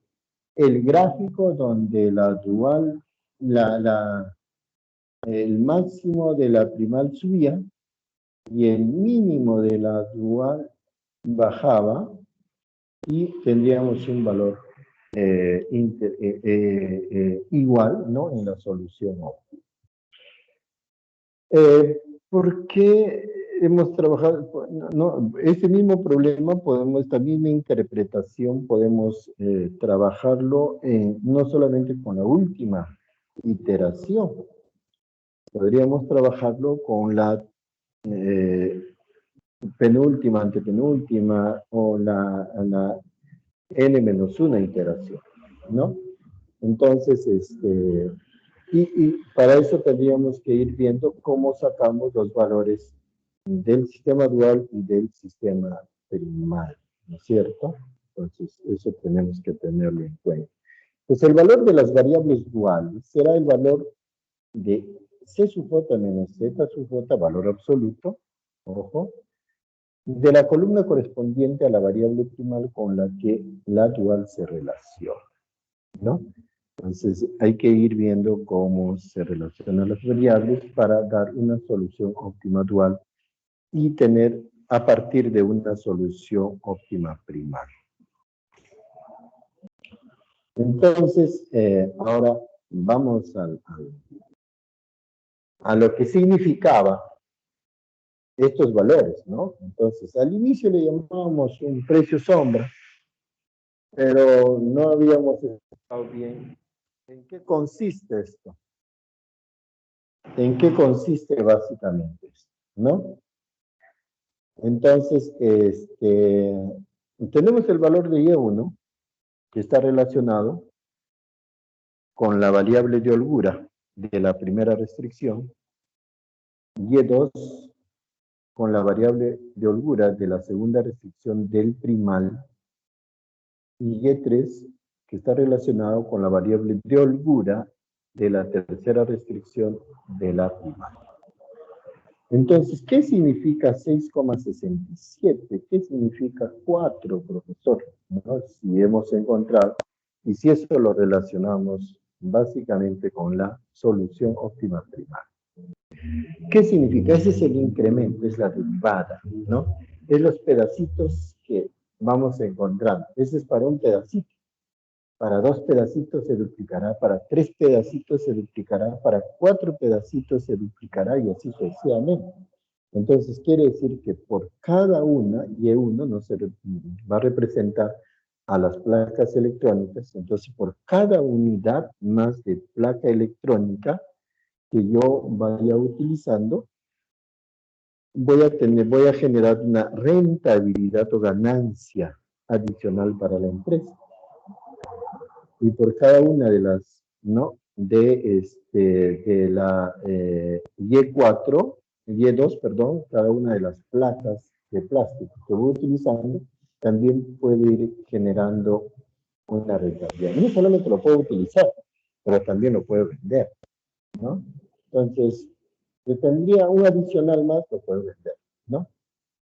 el gráfico donde la dual, el máximo de la primal subía y el mínimo de la dual bajaba y tendríamos un valor igual, ¿no?, en la solución óptima. ¿Por qué hemos trabajado? No, este mismo problema, esta misma interpretación, podemos trabajarlo no solamente con la última iteración, podríamos trabajarlo con la penúltima, antepenúltima o la n-1 iteración, ¿no? Entonces, y para eso tendríamos que ir viendo cómo sacamos los valores del sistema dual y del sistema primal, ¿no es cierto? Entonces, eso tenemos que tenerlo en cuenta. Pues el valor de las variables duales será el valor de c sub j menos z sub j, valor absoluto, ojo, de la columna correspondiente a la variable primal con la que la dual se relaciona, ¿no? Entonces, hay que ir viendo cómo se relacionan las variables para dar una solución óptima dual y tener a partir de una solución óptima primal. Entonces, ahora vamos a lo que significaba estos valores, ¿no? Entonces, al inicio le llamábamos un precio sombra, pero no habíamos explicado bien en qué consiste esto. ¿En qué consiste básicamente esto? ¿No? Entonces, tenemos el valor de Y1, que está relacionado con la variable de holgura de la primera restricción, Y2 con la variable de holgura de la segunda restricción del primal, y Y3 que está relacionado con la variable de holgura de la tercera restricción de la primal. Entonces, ¿qué significa 6,67? ¿Qué significa 4, profesor? ¿No? Si hemos encontrado, y si eso lo relacionamos básicamente con la solución óptima primal. ¿Qué significa? Ese es el incremento, es la derivada, ¿no? Es los pedacitos que vamos encontrando. Ese es para un pedacito. Para 2 pedacitos se duplicará, para 3 pedacitos se duplicará, para 4 pedacitos se duplicará y así sucesivamente. Entonces quiere decir que por cada una, Y1 no se va a representar a las placas electrónicas, entonces por cada unidad más de placa electrónica que yo vaya utilizando, voy a generar una rentabilidad o ganancia adicional para la empresa. Y por cada una de las, ¿no? De la Y4, Y2, perdón, cada una de las placas de plástico que voy utilizando, también puede ir generando una rentabilidad. No solamente lo puedo utilizar, pero también lo puedo vender, ¿no? Entonces, yo tendría un adicional más, lo puedo vender, ¿no?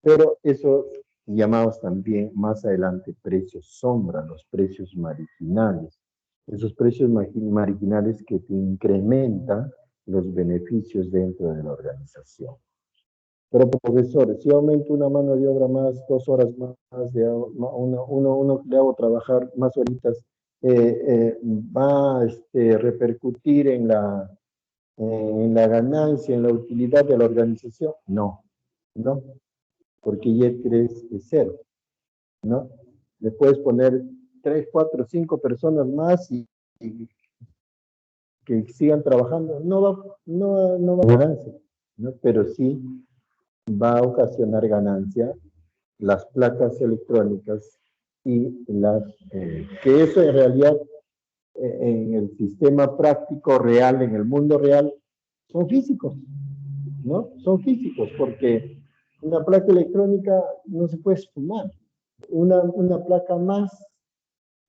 Pero eso llamados también más adelante precios sombra, los precios marginales. Esos precios marginales que te incrementan los beneficios dentro de la organización. Pero profesor, si aumento una mano de obra más, 2 horas más, uno le hago trabajar más horitas, va a repercutir en la ganancia, en la utilidad de la organización. No, no, porque Y3 es 0, ¿no? Le puedes poner 3, 4, 5 personas más y que sigan trabajando. No va a ganancia, ¿no? Pero sí va a ocasionar ganancia las placas electrónicas y que eso en realidad en el sistema práctico real, en el mundo real, son físicos, ¿no? Son físicos porque una placa electrónica no se puede esfumar. Una placa más,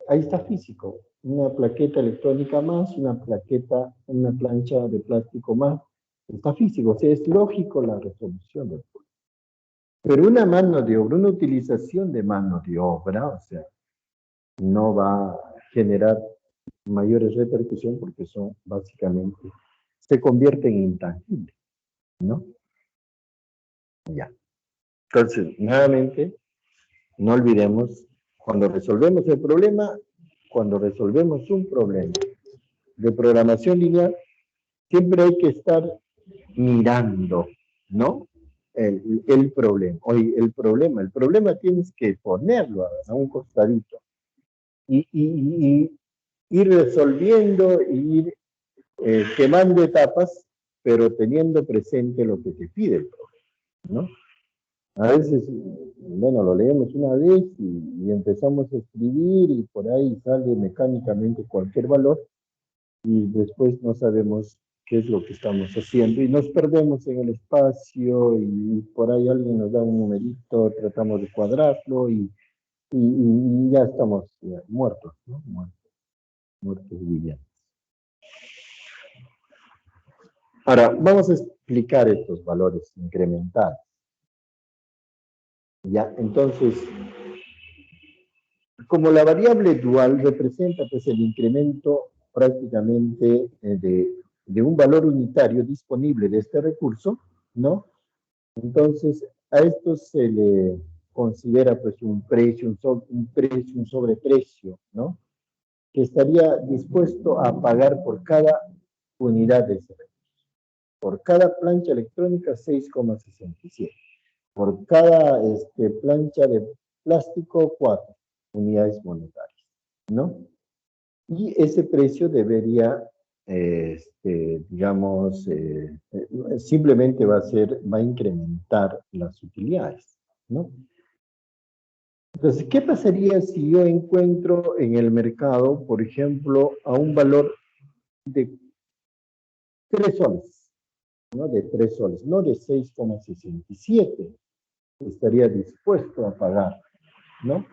ahí está físico. Una plaqueta electrónica más, una plancha de plástico más, está físico. O sea, es lógico la resolución del problema. Pero una mano de obra, una utilización de mano de obra, o sea, no va a generar mayores repercusiones porque son básicamente, se convierten en intangibles, ¿no? Ya. Entonces, nuevamente, no olvidemos, cuando resolvemos el problema, cuando resolvemos un problema de programación lineal, siempre hay que estar mirando, ¿no? El problema. Oye, el problema tienes que ponerlo a un costadito y ir resolviendo y ir quemando etapas, pero teniendo presente lo que te pide el problema, ¿no? A veces, bueno, lo leemos una vez y empezamos a escribir y por ahí sale mecánicamente cualquier valor y después no sabemos qué es lo que estamos haciendo y nos perdemos en el espacio y por ahí alguien nos da un numerito, tratamos de cuadrarlo y ya estamos muertos, ¿no? Muertos vivientes. Ahora, vamos a explicar estos valores incrementales. Ya, entonces, como la variable dual representa pues el incremento prácticamente de un valor unitario disponible de este recurso, ¿no? Entonces, a esto se le considera pues un precio, un sobreprecio, ¿no? que estaría dispuesto a pagar por cada unidad de ese recurso. Por cada plancha electrónica, 6,67. Por cada plancha de plástico, 4 unidades monetarias, ¿no? Y ese precio debería, digamos, simplemente va a incrementar las utilidades, ¿no? Entonces, ¿qué pasaría si yo encuentro en el mercado, por ejemplo, a un valor de 3 soles, ¿no? De 3 soles, no de 6,67, estaría dispuesto a pagar, ¿no?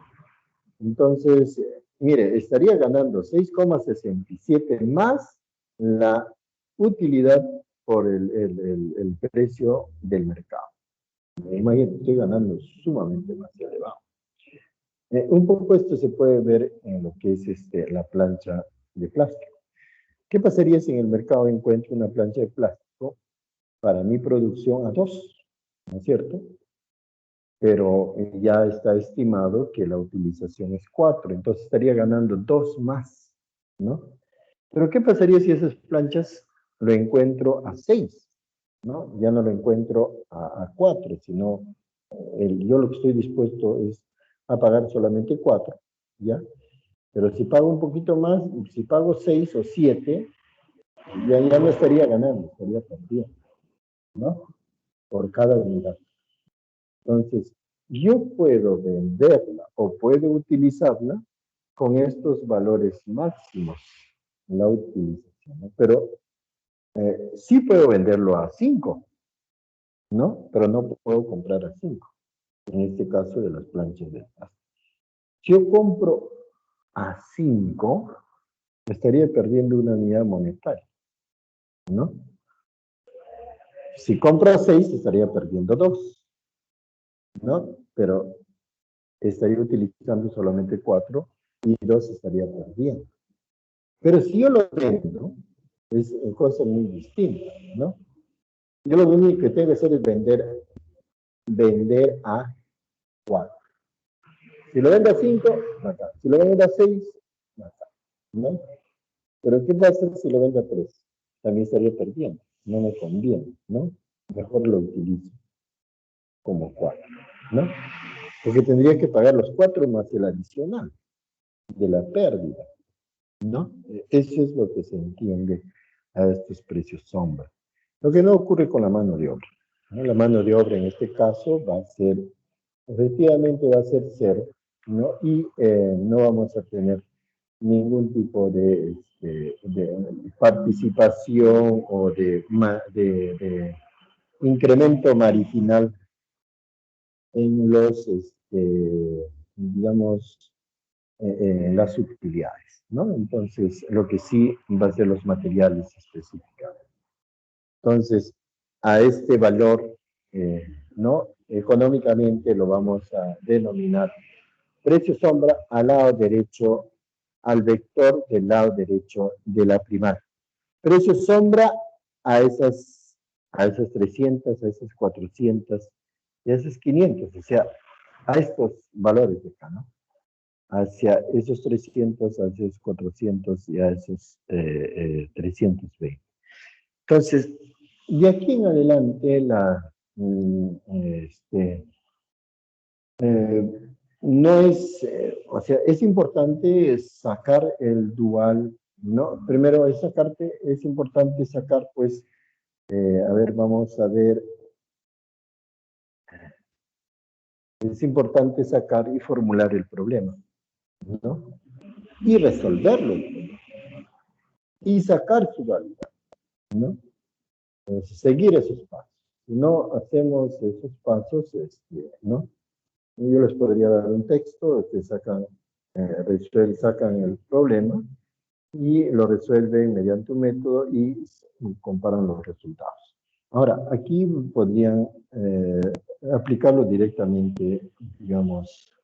Entonces, mire, estaría ganando 6,67 más la utilidad por el precio del mercado. Imagínate, estoy ganando sumamente más elevado. Un poco esto se puede ver en lo que es la plancha de plástico. ¿Qué pasaría si en el mercado encuentro una plancha de plástico para mi producción a 2? ¿No es cierto? Pero ya está estimado que la utilización es 4, entonces estaría ganando 2 más, ¿no? Pero ¿qué pasaría si esas planchas lo encuentro a 6? ¿No? Ya no lo encuentro a 4, sino yo lo que estoy dispuesto es a pagar solamente 4, ¿ya? Pero si pago un poquito más, si pago 6 o 7, ya no estaría ganando, estaría perdiendo, ¿no? Por cada unidad. Entonces, yo puedo venderla o puedo utilizarla con estos valores máximos, la utilización, ¿no? Pero sí puedo venderlo a 5, ¿no? Pero no puedo comprar a 5, en este caso de las planchas de plástico. Si yo compro a 5, estaría perdiendo una unidad monetaria, ¿no? Si compro a 6, estaría perdiendo 2, ¿no? Pero estaría utilizando solamente 4 y 2 estaría perdiendo. Pero si yo lo vendo, es cosa muy distinta, ¿no? Yo lo único que tengo que hacer es vender a 4. Si lo vendo a 5, acá. Si lo vendo a 6, acá, ¿no? Pero ¿qué pasa si lo vendo a 3? También estaría perdiendo. No me conviene, ¿no? Mejor lo utilizo como 4, ¿no? Porque tendría que pagar los 4 más el adicional de la pérdida, ¿no? Eso es lo que se entiende a estos precios sombra. Lo que no ocurre con la mano de obra, ¿no? La mano de obra en este caso va a ser, efectivamente va a ser 0, ¿no? Y no vamos a tener ningún tipo de participación o de incremento marginal en los, digamos, las utilidades, ¿no? Entonces, lo que sí va a ser los materiales específicamente. Entonces, a este valor, ¿no? Económicamente lo vamos a denominar precio sombra al lado derecho, al vector del lado derecho de la primaria. Precio sombra a esas 300, a esas 400 y a esas 500, o sea, a estos valores de acá, ¿no? Hacia esos 300, a esos 400 y a esos 320. Entonces, de aquí en adelante, no es, o sea, es importante sacar el dual, ¿no? Primero es importante sacar, pues, a ver, vamos a ver, es importante sacar y formular el problema, ¿no? Y resolverlo, y sacar su dualidad, ¿no? Entonces, seguir esos pasos. Si no hacemos esos pasos, ¿no? Yo les podría dar un texto que sacan el problema y lo resuelven mediante un método y comparan los resultados. Ahora, aquí podrían aplicarlo directamente, digamos,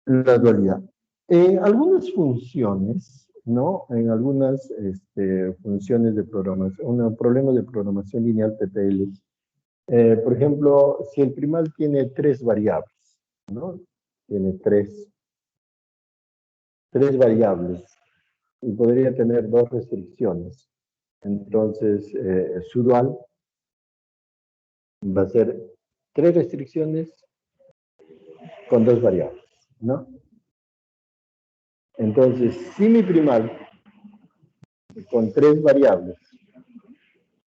la dualidad. En algunas funciones, ¿no? En algunas funciones de programación, un problema de programación lineal PPL, por ejemplo, si el primal tiene 3 variables, ¿no? Tiene 3 tres variables y podría tener dos restricciones. Entonces, su dual va a ser tres restricciones con dos variables, ¿no? Entonces, si mi primal con tres variables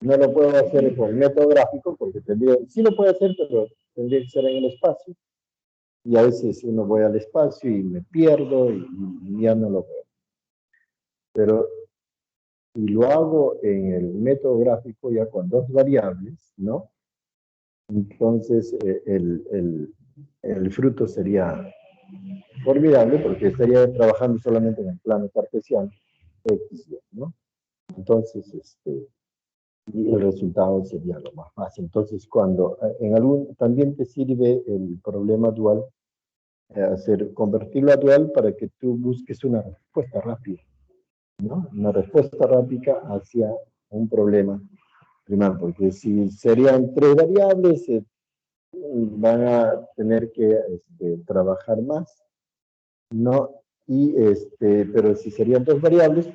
no lo puedo hacer por método gráfico, porque sí lo puedo hacer, pero tendría que ser en el espacio. Y a veces uno voy al espacio y me pierdo y ya no lo veo. Pero si lo hago en el método gráfico ya con dos variables, ¿no? Entonces el fruto sería formidable porque estaría trabajando solamente en el plano cartesiano, X, ¿no? Entonces, y el resultado sería lo más fácil. Entonces, cuando también te sirve el problema dual, convertirlo a dual para que tú busques una respuesta rápida, ¿no? Una respuesta rápida hacia un problema primal, porque si serían tres variables, van a tener que trabajar más, ¿no? Pero si serían dos variables,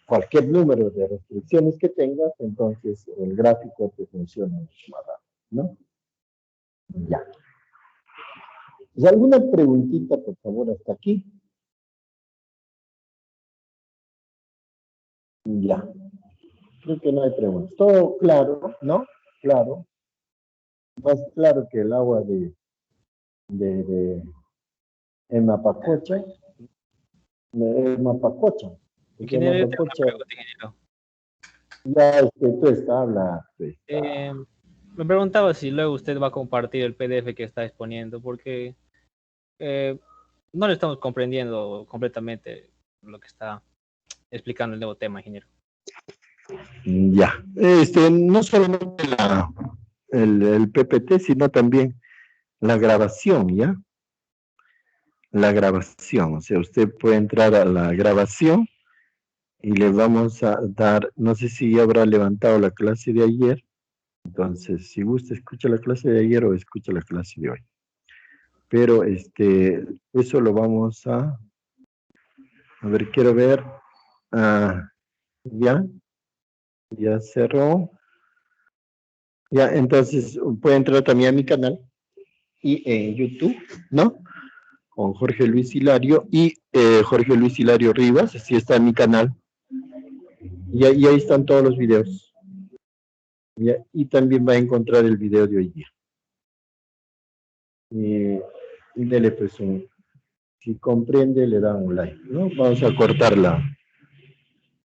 cualquier número de restricciones que tengas, entonces el gráfico te funciona mucho más rápido, ¿no? Ya. ¿Y alguna preguntita, por favor, hasta aquí? Ya. Creo que no hay preguntas. Todo claro, ¿no? Claro. Más claro que el agua de Emapacocha. Emapacocha. Ingeniero, yo tengo una pregunta, ingeniero. Ya, tú habla. Me preguntaba si luego usted va a compartir el PDF que está exponiendo, porque no le estamos comprendiendo completamente lo que está explicando el nuevo tema, ingeniero. Ya. No solamente el PPT, sino también la grabación, ¿ya? La grabación, o sea, usted puede entrar a la grabación y le vamos a dar, no sé si ya habrá levantado la clase de ayer, entonces, si gusta, escucha la clase de ayer o escucha la clase de hoy. Pero, eso lo vamos a ver, quiero ver, ya cerró. Ya, entonces, puede entrar también a mi canal y en YouTube, ¿no? Con Jorge Luis Hilario y Jorge Luis Hilario Rivas, así está en mi canal. Y ahí están todos los videos. Y también va a encontrar el video de hoy día. Y dele pues si comprende, le da un like, ¿no? Vamos a cortarla.